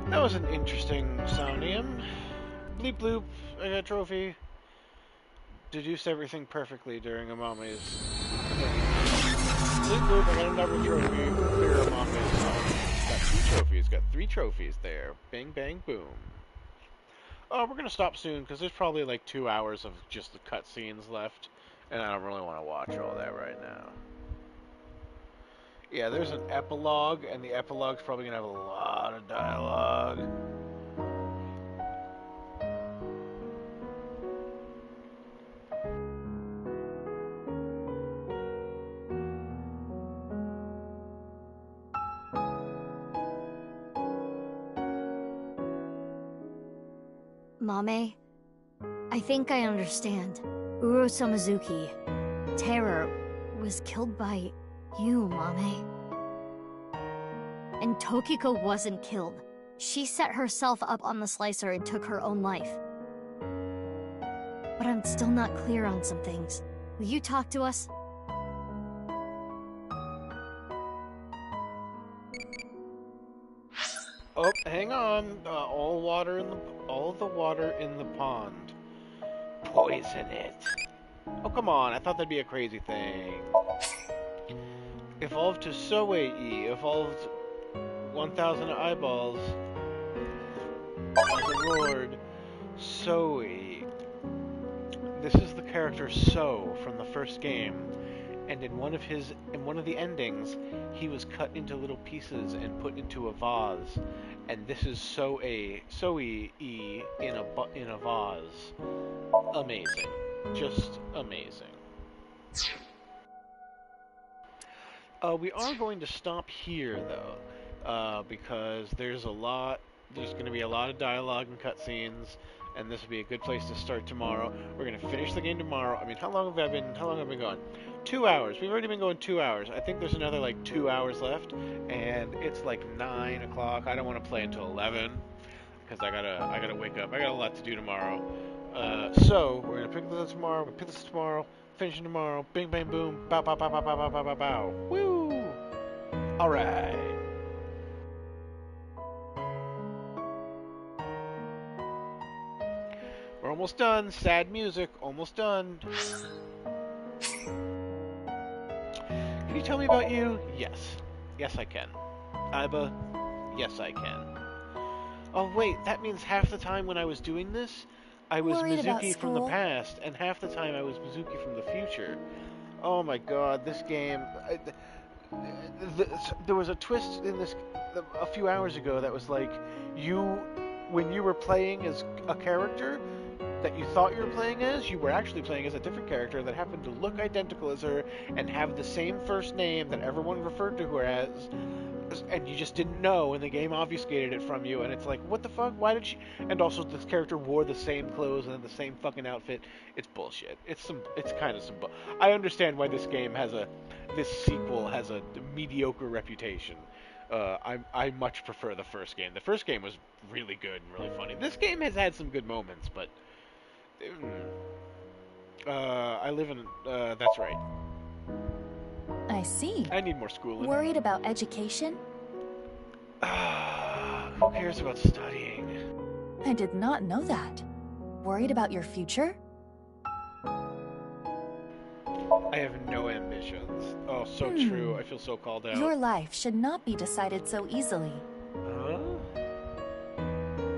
That was an interesting Somnium. Bleep bloop, I got a trophy. Deduced everything perfectly during Amame's thing. Bleep bloop, I got another trophy. Clear Amame's. Got 2 trophies, got 3 trophies there. Bang, bang, boom. Oh, we're gonna stop soon, because there's probably like 2 hours of just the cutscenes left, and I don't really want to watch all that right now. Yeah, there's an epilogue, and the epilogue's probably gonna have a lot of dialogue. Mame, I think I understand. Uro Samazuki, Terror, was killed by you, Mame. And Tokiko wasn't killed. She set herself up on the slicer and took her own life. But I'm still not clear on some things. Will you talk to us? Oh, hang on. All of the water in the pond. Poison it. Oh, come on. I thought that'd be a crazy thing. Evolved to Soei. Evolved 1,000 eyeballs. As a reward. Soei. This is the character So from the first game. And in one of the endings, he was cut into little pieces and put into a vase. And this is Soei in a vase. Amazing. Just amazing. We are going to stop here, though, because there's going to be a lot of dialogue and cutscenes, and this will be a good place to start tomorrow. We're going to finish the game tomorrow. I mean, how long have I been going? 2 hours. We've already been going 2 hours. I think there's another, 2 hours left, and it's 9 o'clock. I don't want to play until 11, because I gotta wake up. I got a lot to do tomorrow. So, we're going to pick this up tomorrow. We'll pick this up tomorrow. Finishing tomorrow. Bing, bang, boom. Bow, bow, bow, bow, bow, bow, bow, bow, bow. Woo! Alright. We're almost done. Sad music. Almost done. Can you tell me about you? Yes. Yes, I can. Aiba? Yes, I can. Oh, wait. That means half the time when I was doing this, I was Mizuki from the past, and half the time I was Mizuki from the future. Oh my god, this game... there was a twist in this a few hours ago that was like, when you were playing as a character that you thought you were playing as, you were actually playing as a different character that happened to look identical as her and have the same first name that everyone referred to her as. and you just didn't know, and the game obfuscated it from you, and it's like, what the fuck? Why did she? And also, this character wore the same clothes and the same fucking outfit. It's bullshit. It's kind of some. I understand why this sequel has a mediocre reputation. I much prefer the first game. The first game was really good and really funny. This game has had some good moments, but I live in. That's right. I see. I need more schooling. Worried about education? Who cares about studying? I did not know that. Worried about your future? I have no ambitions. Oh, so true. I feel so called out. Your life should not be decided so easily. Huh?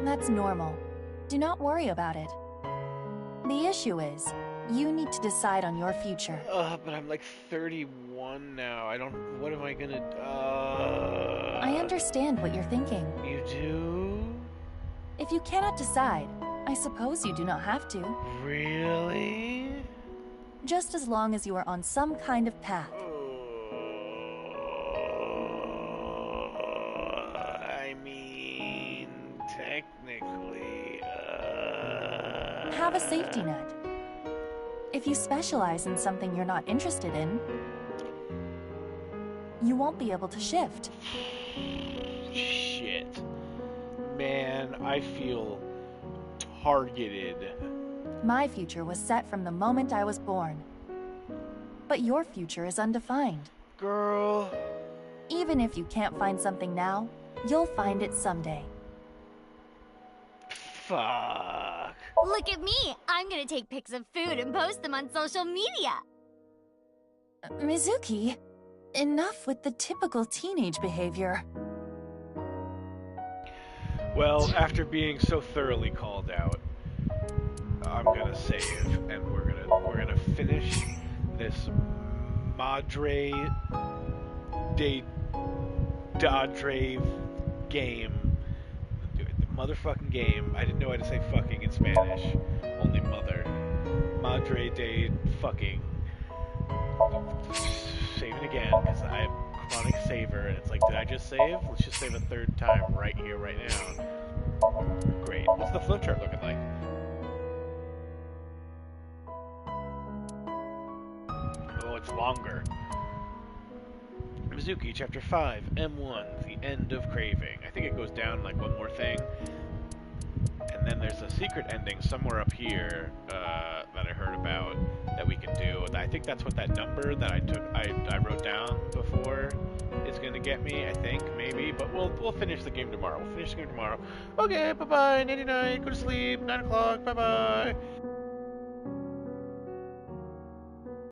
That's normal. Do not worry about it. The issue is, you need to decide on your future. But I'm like 31 now. What am I gonna... I understand what you're thinking. You do? If you cannot decide, I suppose you do not have to. Really? Just as long as you are on some kind of path. I mean, technically... Have a safety net. If you specialize in something you're not interested in, you won't be able to shift. Shit. Man, I feel targeted. My future was set from the moment I was born. But your future is undefined. Girl. Even if you can't find something now, you'll find it someday. Fuck. Look at me! I'm gonna take pics of food and post them on social media! Mizuki, enough with the typical teenage behavior. Well, after being so thoroughly called out, I'm gonna save, and we're gonna finish this Madre de Dadre game. Motherfucking game. I didn't know how to say fucking in Spanish. Only mother. Madre de fucking. Saving again, because I'm a chronic saver, and it's like, did I just save? Let's just save a third time right here, right now. Great. What's the flowchart looking like? Oh, it's longer. Mizuki, Chapter 5, M1, The End of Craving. I think it goes down like one more thing. And then there's a secret ending somewhere up here that I heard about that we can do. I think that's what that number that I wrote down before is going to get me, I think, maybe. But we'll finish the game tomorrow. Okay, bye-bye, nighty-night, go to sleep, 9 o'clock, bye-bye.